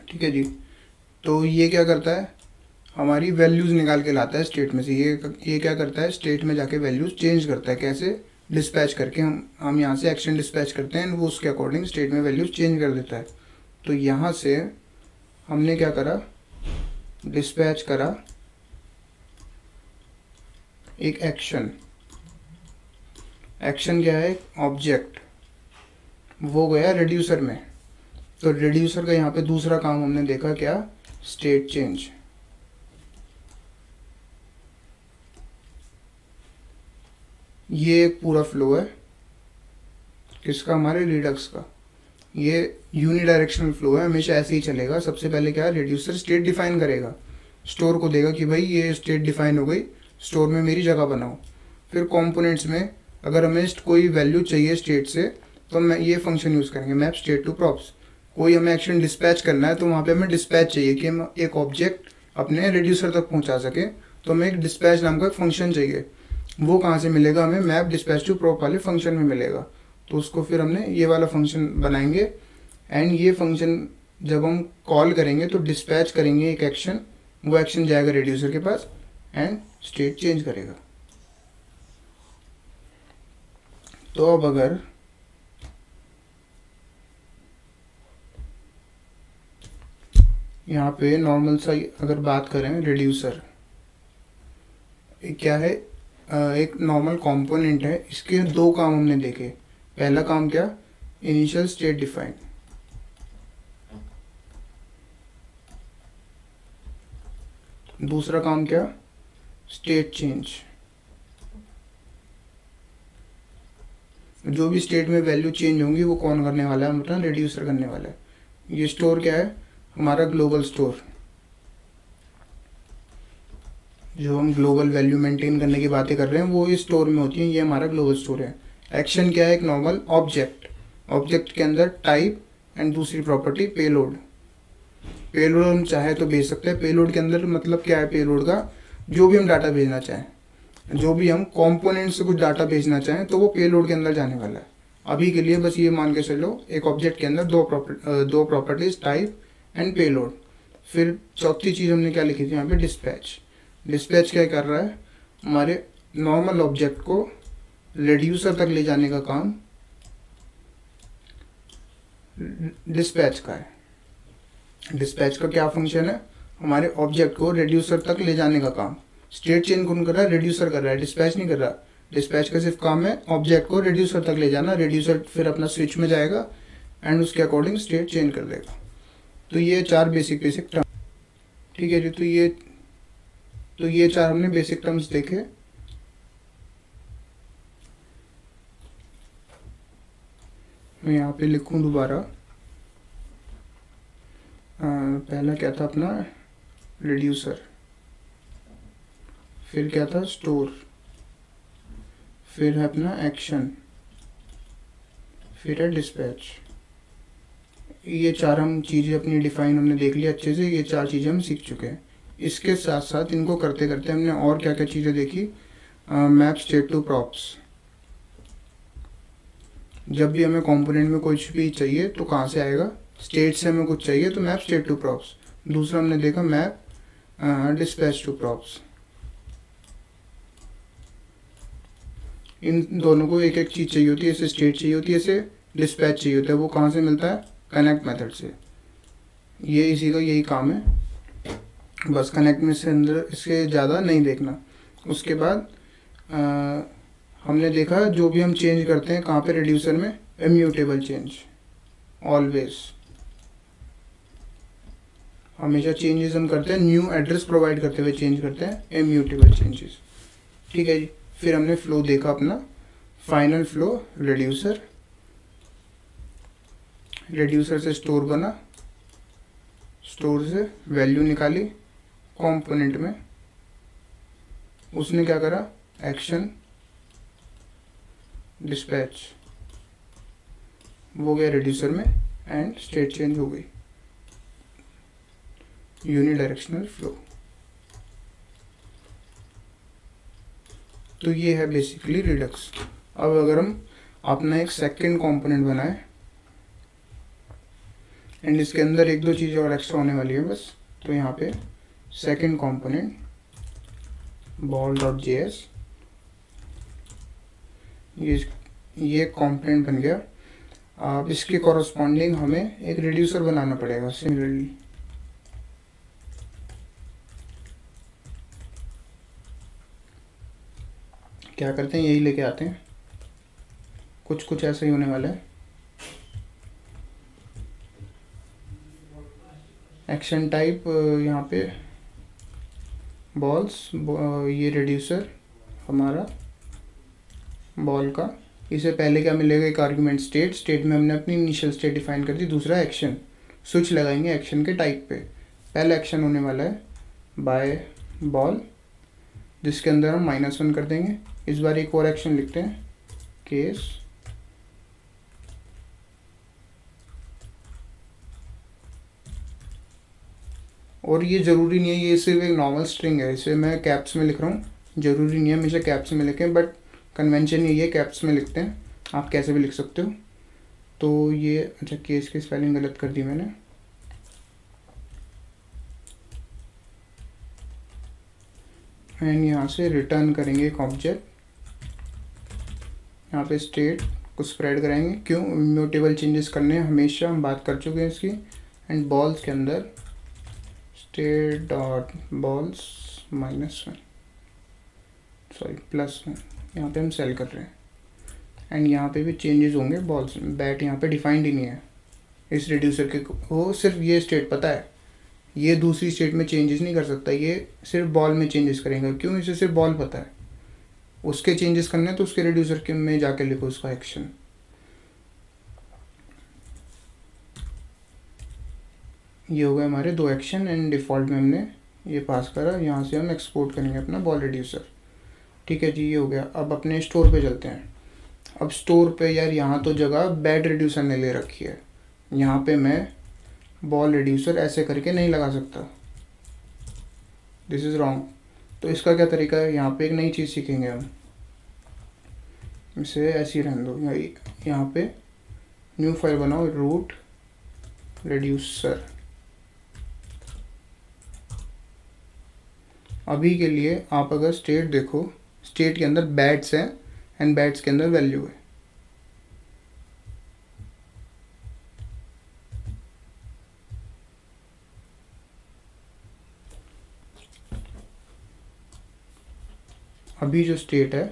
ठीक है जी। तो ये क्या करता है, हमारी वैल्यूज निकाल के लाता है स्टेट में से। ये क्या करता है, स्टेट में जाके वैल्यूज चेंज करता है। कैसे, डिस्पैच करके। हम यहाँ से एक्शन डिस्पैच करते हैं, वो उसके अकॉर्डिंग स्टेट में वैल्यूज चेंज कर देता है। तो यहाँ से हमने क्या करा, डिस्पैच करा एक एक्शन। एक्शन क्या है, ऑब्जेक्ट, वो गया रिड्यूसर में। तो रिड्यूसर का यहाँ पे दूसरा काम हमने देखा क्या, स्टेट चेंज। ये एक पूरा फ्लो है किसका, हमारे रिडक्स का। ये यूनिडायरेक्शनल फ्लो है, हमेशा ऐसे ही चलेगा। सबसे पहले क्या है, रिड्यूसर स्टेट डिफाइन करेगा, स्टोर को देगा कि भाई ये स्टेट डिफाइन हो गई, स्टोर में मेरी जगह बनाओ। फिर कंपोनेंट्स में अगर हमें कोई वैल्यू चाहिए स्टेट से, तो हम ये फंक्शन यूज़ करेंगे, मैप स्टेट टू प्रॉप्स। कोई हमें एक्शन डिस्पैच करना है तो वहाँ पे हमें डिस्पैच चाहिए कि हम एक ऑब्जेक्ट अपने रिड्यूसर तक पहुँचा सके। तो हमें एक डिस्पैच नाम का एक फंक्शन चाहिए। वो कहाँ से मिलेगा, हमें मैप डिस्पैच टू प्रॉप वाले फंक्शन में मिलेगा। तो उसको फिर हमने ये वाला फंक्शन बनाएंगे। एंड ये फंक्शन जब हम कॉल करेंगे तो डिस्पैच करेंगे एक एक्शन, वो एक्शन जाएगा रिड्यूसर के पास एंड स्टेट चेंज करेगा। तो अब अगर यहाँ पे नॉर्मल सा अगर बात करें, रिड्यूसर क्या है, एक नॉर्मल कंपोनेंट है। इसके दो काम हमने देखे। पहला काम क्या, इनिशियल स्टेट डिफाइन। दूसरा काम क्या, स्टेट चेंज। जो भी स्टेट में वैल्यू चेंज होंगी वो कौन करने वाला है, मतलब रिड्यूसर करने वाला है। ये स्टोर क्या है, हमारा ग्लोबल स्टोर। जो हम ग्लोबल वैल्यू मेंटेन करने की बातें कर रहे हैं वो इस स्टोर में होती है, ये हमारा ग्लोबल स्टोर है। एक्शन क्या है, एक नॉर्मल ऑब्जेक्ट। ऑब्जेक्ट के अंदर टाइप एंड दूसरी प्रॉपर्टी पेलोड। पेलोड हम चाहे तो भेज सकते हैं। पेलोड के अंदर मतलब क्या है, पेलोड का जो भी हम डाटा भेजना चाहें, जो भी हम कंपोनेंट से कुछ डाटा भेजना चाहें तो वो पेलोड के अंदर जाने वाला है। अभी के लिए बस ये मान के चलो एक ऑब्जेक्ट के अंदर दो प्रॉपर्टीज, टाइप एंड पेलोड। फिर चौथी चीज़ हमने क्या लिखी थी यहाँ पे, डिस्पैच। डिस्पैच क्या कर रहा है, हमारे नॉर्मल ऑब्जेक्ट को रिड्यूसर तक ले जाने का काम डिस्पैच का है। डिस्पैच का क्या फंक्शन है, हमारे ऑब्जेक्ट को रिड्यूसर तक ले जाने का काम। स्टेट चेंज कौन कर रहा है, रिड्यूसर कर रहा है, डिस्पैच नहीं कर रहा। डिस्पैच का सिर्फ काम है ऑब्जेक्ट को रिड्यूसर तक ले जाना, रिड्यूसर फिर अपना स्विच में जाएगा एंड उसके अकॉर्डिंग स्टेट चेंज कर देगा। तो ये 4 बेसिक टर्म, ठीक है जी। तो ये 4 हमने बेसिक टर्म्स देखे। मैं यहाँ पे लिखूँ दोबारा, पहला क्या था अपना रिड्यूसर, फिर क्या था स्टोर, फिर है अपना एक्शन, फिर है डिस्पैच। ये 4 हम चीज़ें अपनी डिफाइन हमने देख लिया अच्छे से, ये 4 चीज़ें हम सीख चुके हैं। इसके साथ साथ इनको करते करते हमने और क्या क्या चीज़ें देखी, मैप स्टेट टू प्रॉप्स। जब भी हमें कंपोनेंट में कुछ भी चाहिए तो कहाँ से आएगा, स्टेट से हमें कुछ चाहिए तो मैप स्टेट टू प्रॉप्स। दूसरा हमने देखा मैप डिस्पैच टू प्रॉप्स। इन दोनों को एक एक चीज़ चाहिए होती है, इसे स्टेट चाहिए होती है, इसे डिस्पैच चाहिए होता है। वो कहाँ से मिलता है, कनेक्ट मेथड से। ये इसी का यही काम है, बस कनेक्ट में से अंदर इसके ज़्यादा नहीं देखना। उसके बाद हमने देखा जो भी हम चेंज करते हैं कहाँ पे, रिड्यूसर में, इम्यूटेबल चेंज। ऑलवेज हमेशा चेंजेस हम करते हैं न्यू एड्रेस प्रोवाइड करते हुए चेंज करते हैं, इम्यूटेबल चेंजेस, ठीक है जी। फिर हमने फ्लो देखा अपना, फाइनल फ्लो रिड्यूसर, रिड्यूसर से स्टोर बना, स्टोर से वैल्यू निकाली कंपोनेंट में, उसने क्या करा, एक्शन, डिस्पैच, वो गया रिड्यूसर में एंड स्टेट चेंज हो गई, यूनिडायरेक्शनल फ्लो। तो ये है बेसिकली रिडक्स। अब अगर हम अपना एक सेकंड कंपोनेंट बनाए एंड इसके अंदर 1-2 चीज़ें और एक्स्ट्रा होने वाली है बस, तो यहाँ पे सेकंड कंपोनेंट ball.js, ये कंपोनेंट बन गया। अब इसके कॉरस्पॉन्डिंग हमें एक रिड्यूसर बनाना पड़ेगा सिमिलरली। क्या करते हैं, यही लेके आते हैं, कुछ ऐसा ही होने वाला है। एक्शन टाइप यहाँ पे बॉल्स, ये रिड्यूसर हमारा बॉल का, इसे पहले क्या मिलेगा, एक आर्गुमेंट स्टेट, स्टेट में हमने अपनी इनिशियल स्टेट डिफाइन कर दी। दूसरा एक्शन, स्विच लगाएंगे एक्शन के टाइप पे। पहला एक्शन होने वाला है बाय बॉल, जिसके अंदर हम -1 कर देंगे। इस बार एक और एक्शन लिखते हैं, केस और ये ज़रूरी नहीं है, ये सिर्फ एक नॉर्मल स्ट्रिंग है, इसे मैं कैप्स में लिख रहा हूँ। ज़रूरी नहीं है हमेशा कैप्स में लिखें, बट कन्वेंशन यही है कैप्स में लिखते हैं, आप कैसे भी लिख सकते हो। तो ये अच्छा, केस की स्पेलिंग गलत कर दी मैंने, एंड यहाँ से रिटर्न करेंगे एक ऑब्जेक्ट, यहाँ पे स्टेट को स्प्रेड कराएंगे। क्यों, इम्यूटेबल चेंजेस करने हैं हमेशा, हम बात कर चुके हैं इसकी। एंड बॉल्स के अंदर स्टेट डॉट बॉल्स -1, सॉरी +1, यहाँ पे हम सेल कर रहे हैं। एंड यहाँ पे भी चेंजेस होंगे बॉल्स में, बैट यहाँ पे डिफाइंड ही नहीं है इस रिड्यूसर के को, सिर्फ ये स्टेट पता है, ये दूसरी स्टेट में चेंजेस नहीं कर सकता, ये सिर्फ बॉल में चेंजेस करेगा। क्यों, इसे सिर्फ बॉल पता है, उसके चेंजेस करने हैं तो उसके रिड्यूसर के में जाके लिखो उसका एक्शन। ये हो गए हमारे 2 एक्शन एंड डिफ़ॉल्ट में हमने ये पास करा। यहाँ से हम एक्सपोर्ट करेंगे अपना बॉल रिड्यूसर, ठीक है जी, ये हो गया। अब अपने स्टोर पे चलते हैं। अब स्टोर पे यार यहाँ तो जगह बैड रिड्यूसर ने ले रखी है, यहाँ पे मैं बॉल रिड्यूसर ऐसे करके नहीं लगा सकता, दिस इज़ रॉन्ग। तो इसका क्या तरीका है, यहाँ पे एक नई चीज़ सीखेंगे हम, इसे ऐसे ही रहने दो, यहाँ पे न्यू फाइल बनाओ, रूट रिड्यूसर। अभी के लिए आप अगर स्टेट देखो, स्टेट के अंदर बैट्स हैं एंड बैट्स के अंदर वैल्यू है। अभी जो स्टेट है,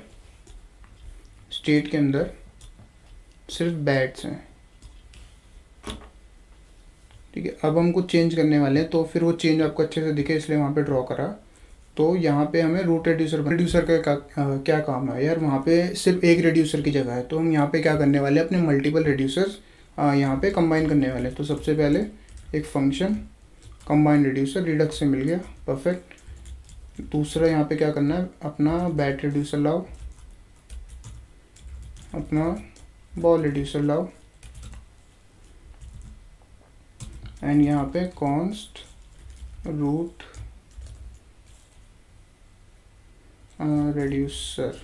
स्टेट के अंदर सिर्फ बैट्स हैं, ठीक है। अब हम कुछ चेंज करने वाले हैं, तो फिर वो चेंज आपको अच्छे से दिखे इसलिए वहाँ पे ड्रॉ करा। तो यहाँ पे हमें रूट रिड्यूसर का क्या काम है यार, वहाँ पे सिर्फ एक रिड्यूसर की जगह है, तो हम यहाँ पे क्या करने वाले हैं, अपने मल्टीपल रिड्यूसर्स यहाँ पे कंबाइन करने वाले हैं। तो सबसे पहले एक फंक्शन कंबाइन रिड्यूसर, रिडक्स से मिल गया, परफेक्ट। दूसरा यहाँ पे क्या करना है, अपना बैट रिड्यूसर लाओ, अपना बॉल रिड्यूसर लाओ, एंड यहाँ पे const root reducer,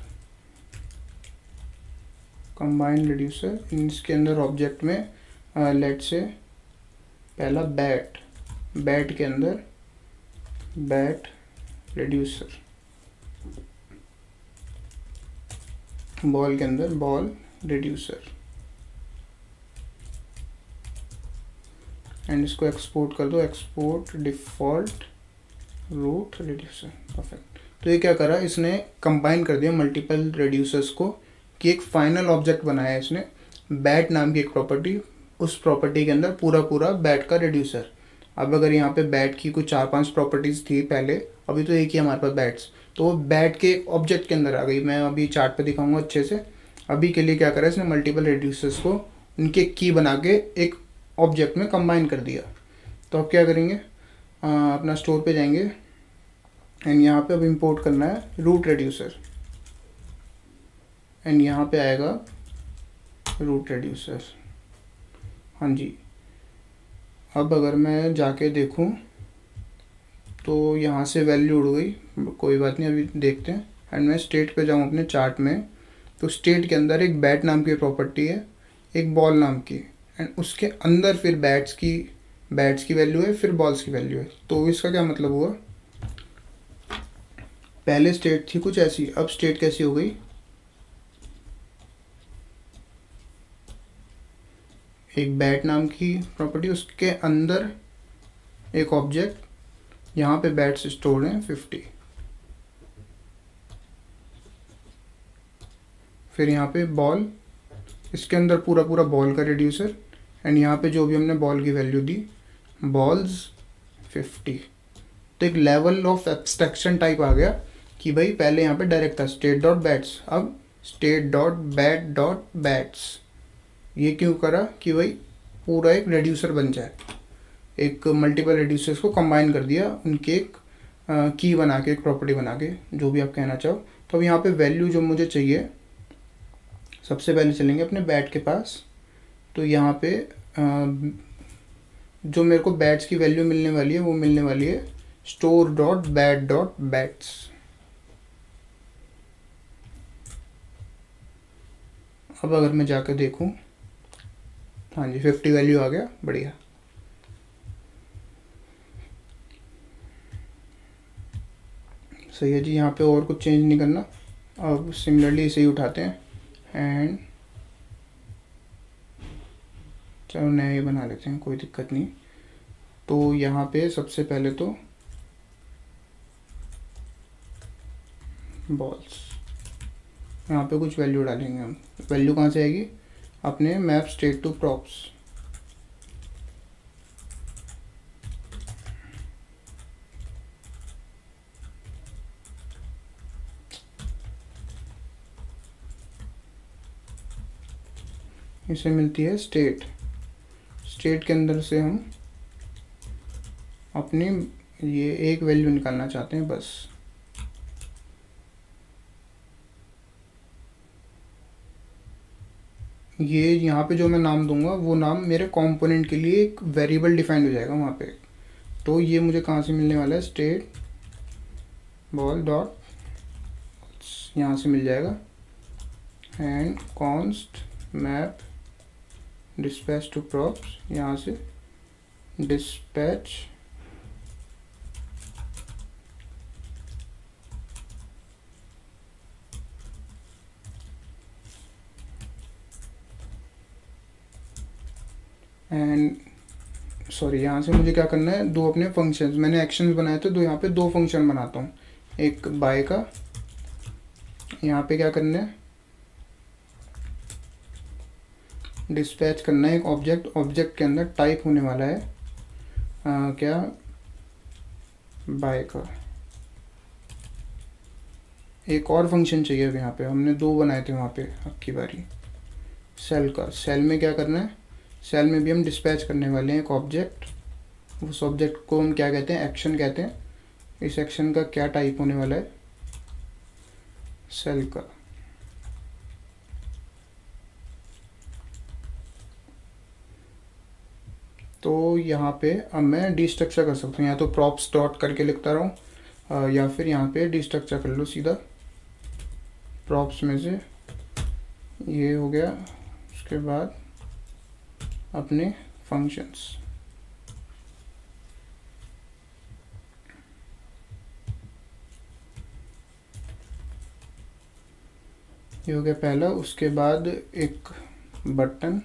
combine reducer. इसके अंदर ऑब्जेक्ट में लेट से पहला बैट, बैट के अंदर बैट रिड्यूसर, बॉल के अंदर बॉल रिड्यूसर, एंड इसको एक्सपोर्ट कर दो, export default root reducer, perfect. तो ये क्या करा, इसने कंबाइन कर दिया मल्टीपल रिड्यूसर्स को कि एक फाइनल ऑब्जेक्ट बनाया इसने, बैट नाम की एक प्रॉपर्टी, उस प्रॉपर्टी के अंदर पूरा बैट का रिड्यूसर। अब अगर यहाँ पे बैट की कुछ 4-5 प्रॉपर्टीज़ थी पहले, अभी तो एक ही हमारे पास बैट्स, तो वो बैट के ऑब्जेक्ट के अंदर आ गई। मैं अभी चार्ट पे दिखाऊंगा अच्छे से। अभी के लिए क्या करा इसने, मल्टीपल रिड्यूसर्स को उनके की बना के एक ऑब्जेक्ट में कंबाइन कर दिया। तो अब क्या करेंगे, अपना स्टोर पे जाएंगे एंड यहाँ पे अब इंपोर्ट करना है रूट रिड्यूसर, एंड यहाँ पे आएगा रूट रिड्यूसर। हाँ जी, अब अगर मैं जाके देखूँ तो यहाँ से वैल्यू उड़ गई, कोई बात नहीं, अभी देखते हैं। एंड मैं स्टेट पे जाऊँ अपने चार्ट में, तो स्टेट के अंदर एक बैट नाम की प्रॉपर्टी है, एक बॉल नाम की, एंड उसके अंदर फिर बैट्स की वैल्यू है, फिर बॉल्स की वैल्यू है। तो इसका क्या मतलब हुआ, पहले स्टेट थी कुछ ऐसी, अब स्टेट कैसी हो गई, एक बैट नाम की प्रॉपर्टी, उसके अंदर एक ऑब्जेक्ट, यहाँ पे बैट्स स्टोर हैं 50, फिर यहाँ पे बॉल, इसके अंदर पूरा बॉल का रिड्यूसर, एंड यहाँ पे जो भी हमने बॉल की वैल्यू दी, बॉल्स 50। तो एक लेवल ऑफ एब्स्ट्रैक्शन टाइप आ गया कि भाई पहले यहाँ पे डायरेक्ट था स्टेट डॉट बैट्स, अब state dot bat dot bats. ये क्यों करा कि भाई पूरा एक रिड्यूसर बन जाए, एक मल्टीपल रिड्यूसर्स को कंबाइन कर दिया, उनके एक की बना के, एक प्रॉपर्टी बना के, जो भी आप कहना चाहो। तो अब यहाँ पे वैल्यू जो मुझे चाहिए, सबसे पहले चलेंगे अपने बैट के पास। तो यहाँ पे जो मेरे को बैट्स की वैल्यू मिलने वाली है, वो मिलने वाली है store dot bat dot bats. अब अगर मैं जाकर देखूं, हाँ जी 50 वैल्यू आ गया, बढ़िया। सही है जी, यहाँ पे और कुछ चेंज नहीं करना। अब सिमिलरली इसे ही उठाते हैं एंड चलो नया ही बना लेते हैं, कोई दिक्कत नहीं। तो यहाँ पे सबसे पहले तो बॉल्स, यहाँ पे कुछ वैल्यू डालेंगे हम। वैल्यू कहाँ से आएगी, अपने मैप स्टेट टू प्रॉप्स। इसे मिलती है स्टेट, स्टेट के अंदर से हम अपनी ये एक वैल्यू निकालना चाहते हैं बस। ये यहाँ पे जो मैं नाम दूंगा वो नाम मेरे कंपोनेंट के लिए एक वेरिएबल डिफाइंड हो जाएगा वहाँ पे। तो ये मुझे कहाँ से मिलने वाला है, स्टेट बॉल डॉट यहाँ से मिल जाएगा, and const map dispatch to props, यहाँ से डिस्पैच एंड सॉरी, यहाँ से मुझे क्या करना है, दो अपने फंक्शंस मैंने एक्शंस बनाए थे, दो यहाँ पे दो फंक्शन बनाता हूँ, एक बाय का, यहाँ पे क्या करना है, डिस्पैच करना है एक ऑब्जेक्ट, ऑब्जेक्ट के अंदर टाइप होने वाला है क्या, बाय का। एक और फंक्शन चाहिए अब, यहाँ पे हमने दो बनाए थे वहाँ पे, अब की बारी सेल का। सेल में क्या करना है, सेल में भी हम डिस्पैच करने वाले हैं एक ऑब्जेक्ट, उस ऑब्जेक्ट को हम क्या कहते हैं, एक्शन कहते हैं। इस एक्शन का क्या टाइप होने वाला है, सेल का। तो यहाँ पे अब मैं डिस्ट्रक्चर कर सकता हूँ, या तो प्रॉप्स डॉट करके लिखता रहूँ, या फिर यहाँ पे डिस्ट्रक्चर कर लो सीधा, प्रॉप्स में से ये हो गया, उसके बाद अपने फंक्शंस, ये हो गया पहला। उसके बाद एक बटन,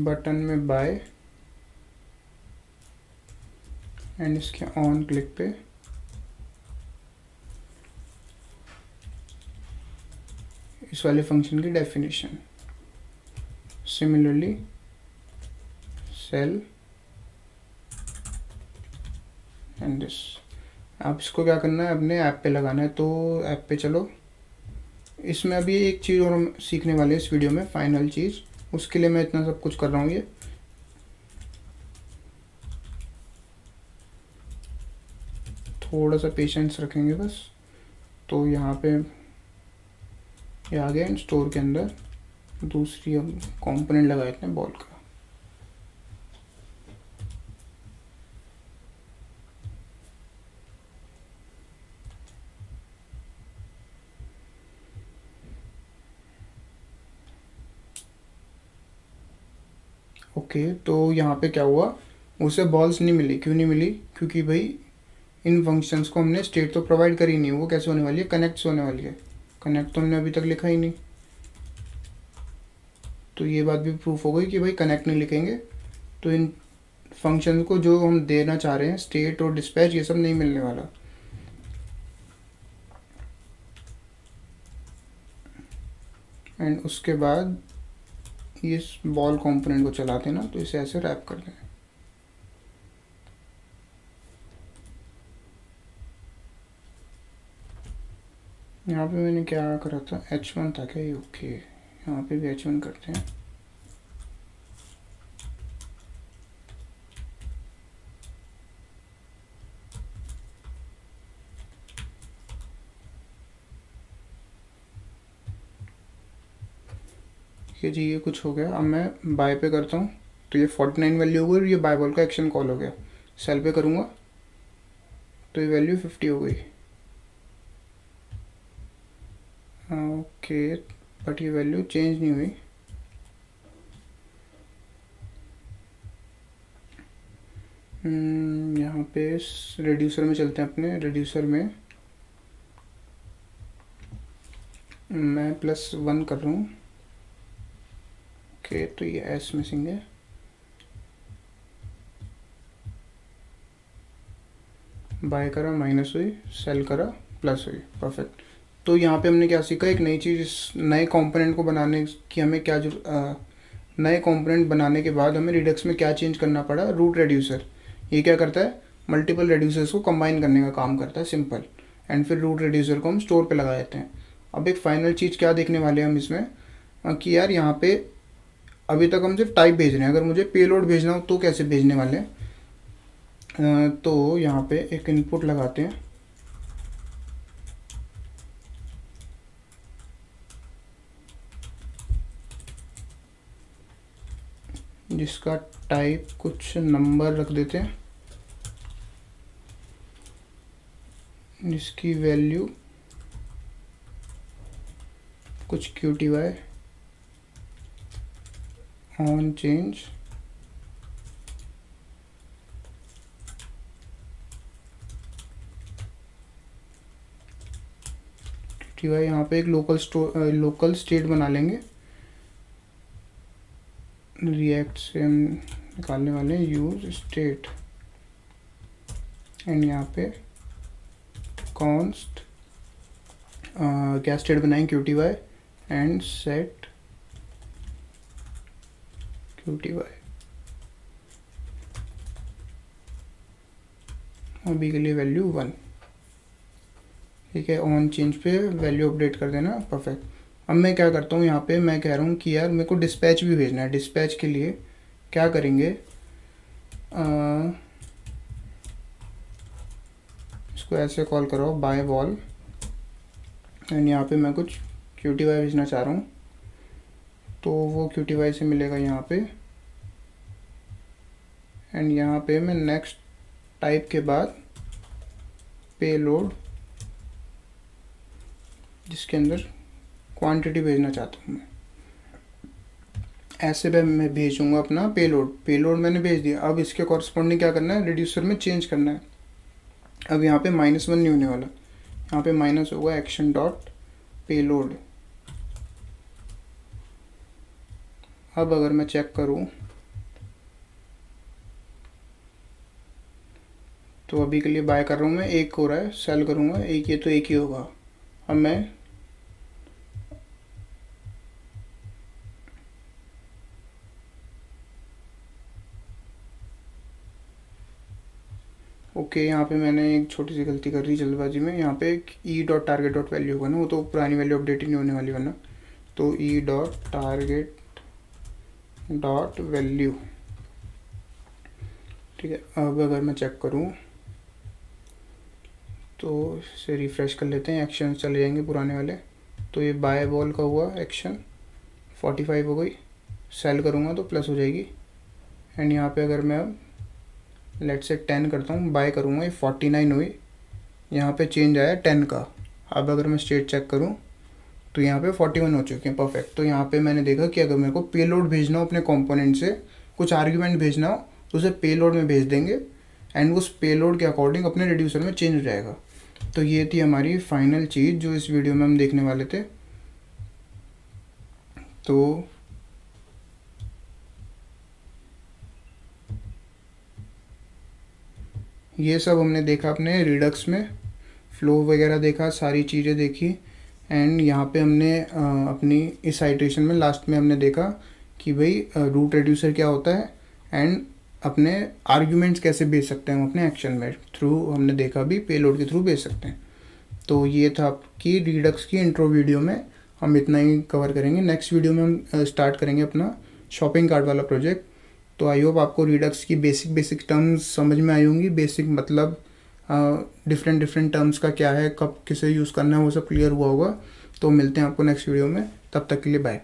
बटन में बाय, एंड इसके ऑन क्लिक पे इस वाले फंक्शन की definition, similarly cell and this. आप इसको क्या करना है, अपने ऐप पे लगाना है, तो ऐप पे चलो। इसमें अभी एक चीज़ और हम सीखने वाले हैं इस वीडियो में, फाइनल चीज़, उसके लिए मैं इतना सब कुछ कर रहा हूँ। ये थोड़ा सा पेशेंस रखेंगे बस। तो यहाँ पे ये आ गया, स्टोर के अंदर दूसरी हम कंपोनेंट लगा देते हैं बॉल का। ओके, तो यहाँ पे क्या हुआ, उसे बॉल्स नहीं मिली। क्यों नहीं मिली, क्योंकि भाई इन फंक्शंस को हमने स्टेट तो प्रोवाइड करी नहीं, वो कैसे होने वाली है, कनेक्ट होने वाली है। कनेक्ट तो हमने अभी तक लिखा ही नहीं, तो ये बात भी प्रूफ हो गई कि भाई कनेक्ट नहीं लिखेंगे तो इन फंक्शन को जो हम देना चाह रहे हैं, स्टेट और डिस्पैच, ये सब नहीं मिलने वाला। एंड उसके बाद इस बॉल कंपोनेंट को चलाते हैं ना, तो इसे ऐसे रैप करते हैं। यहाँ पे मैंने क्या करा था, H1 था क्या ये, ओके, यहाँ पे भी H1 करते हैं। ये जी, ये कुछ हो गया। अब मैं बाय पे करता हूँ, तो ये 49 वैल्यू हो गई, और ये बाय बॉल का एक्शन कॉल हो गया। सेल पे करूँगा तो ये वैल्यू 50 हो गई। ओके, बट ये वैल्यू चेंज नहीं हुई। यहाँ पे रेड्यूसर में चलते हैं, अपने रेड्यूसर में मैं +1 कर रहा हूँ। ओके, तो ये एस मिसिंग है। बाय करा माइनस हुई, सेल करा प्लस हुई, परफेक्ट। तो यहाँ पे हमने क्या सीखा, एक नई चीज़, इस नए कंपोनेंट को बनाने की हमें क्या नए कंपोनेंट बनाने के बाद हमें रिडक्स में क्या चेंज करना पड़ा, रूट रेड्यूसर। ये क्या करता है, मल्टीपल रेड्यूसर्स को कंबाइन करने का काम करता है, सिंपल। एंड फिर रूट रेड्यूसर को हम स्टोर पे लगा देते हैं। अब एक फाइनल चीज़ क्या देखने वाले हैं हम इसमें, कि यार यहाँ पे अभी तक हम सिर्फ टाइप भेज रहे हैं, अगर मुझे पेलोड भेजना हो तो कैसे भेजने वाले हैं। तो यहाँ पे एक इनपुट लगाते हैं, जिसका टाइप कुछ नंबर रख देते हैं, जिसकी वैल्यू कुछ QTY ऑन चेंज QTY। यहाँ पे एक लोकल स्टेट बना लेंगे, रिएक्ट से हम निकालने वाले हैं यूज स्टेट, एंड यहाँ पे कॉन्स्ट क्या स्टेट बनाएंगे QTY एंड सेट QTY। अभी के लिए वैल्यू 1, ठीक है। ऑन चेंज पे वैल्यू अपडेट कर देना, परफेक्ट। अब मैं क्या करता हूँ, यहाँ पे मैं कह रहा हूँ कि यार मेरे को डिस्पैच भी भेजना है। डिस्पैच के लिए क्या करेंगे, इसको ऐसे कॉल करो बाय वॉल, एंड यहाँ पे मैं कुछ QTY भेजना चाह रहा हूँ, तो वो QTY से मिलेगा यहाँ पे, एंड यहाँ पे मैं नेक्स्ट टाइप के बाद पेलोड, जिसके अंदर क्वांटिटी भेजना चाहता हूँ मैं, ऐसे मैं भेजूँगा अपना पेलोड मैंने भेज दिया। अब इसके कॉरस्पॉन्डिंग क्या करना है, रिड्यूसर में चेंज करना है। अब यहाँ पे -1 नहीं होने वाला, यहाँ पे माइनस होगा एक्शन डॉट पेलोड। अब अगर मैं चेक करूँ तो अभी के लिए बाय कर रहा हूँ मैं, 1 हो रहा है, सेल करूँगा 1, ये तो 1 ही होगा। अब मैं ओके, यहाँ पे मैंने एक छोटी सी गलती कर दी जल्दबाजी में। यहाँ पे E dot target dot value होगा ना, वो तो पुरानी वैल्यू अपडेट ही नहीं होने वाली वरना, तो E dot target dot value, ठीक है। अब अगर मैं चेक करूँ तो इसे रिफ्रेश कर लेते हैं, एक्शन चले जाएंगे पुराने वाले। तो ये बाय बॉल का हुआ एक्शन, 45 हो गई, सेल करूँगा तो प्लस हो जाएगी, एंड यहाँ पे अगर मैं अब लेट से 10 करता हूँ, बाय करूँगा, ये 49 हुई, यहाँ पे चेंज आया 10 का। अब अगर मैं स्टेट चेक करूँ तो यहाँ पे 41 हो चुके हैं, परफेक्ट। तो यहाँ पे मैंने देखा कि अगर मेरे को पेलोड भेजना हो अपने कंपोनेंट से, कुछ आर्ग्यूमेंट भेजना हो, तो उसे पेलोड में भेज देंगे, एंड उस पेलोड के अकॉर्डिंग अपने रिड्यूसर में चेंज हो जाएगा। तो ये थी हमारी फाइनल चीज़ जो इस वीडियो में हम देखने वाले थे। तो ये सब हमने देखा अपने रिडक्स में, फ्लो वगैरह देखा, सारी चीज़ें देखी, एंड यहाँ पे हमने अपनी इस आइटरेशन में लास्ट में हमने देखा कि भाई रूट रिड्यूसर क्या होता है, एंड अपने आर्ग्यूमेंट्स कैसे भेज सकते हैं हम अपने एक्शन में थ्रू, हमने देखा भी पेलोड के थ्रू भेज सकते हैं। तो ये था आपकी रिडक्स की इंट्रो वीडियो में, हम इतना ही कवर करेंगे। नेक्स्ट वीडियो में हम स्टार्ट करेंगे अपना शॉपिंग कार्ट वाला प्रोजेक्ट। तो आई होप आपको रिडक्स की बेसिक टर्म्स समझ में आई होंगी, बेसिक मतलब डिफरेंट टर्म्स का क्या है, कब किसे यूज़ करना है, वो सब क्लियर हुआ होगा। तो मिलते हैं आपको नेक्स्ट वीडियो में, तब तक के लिए बाय।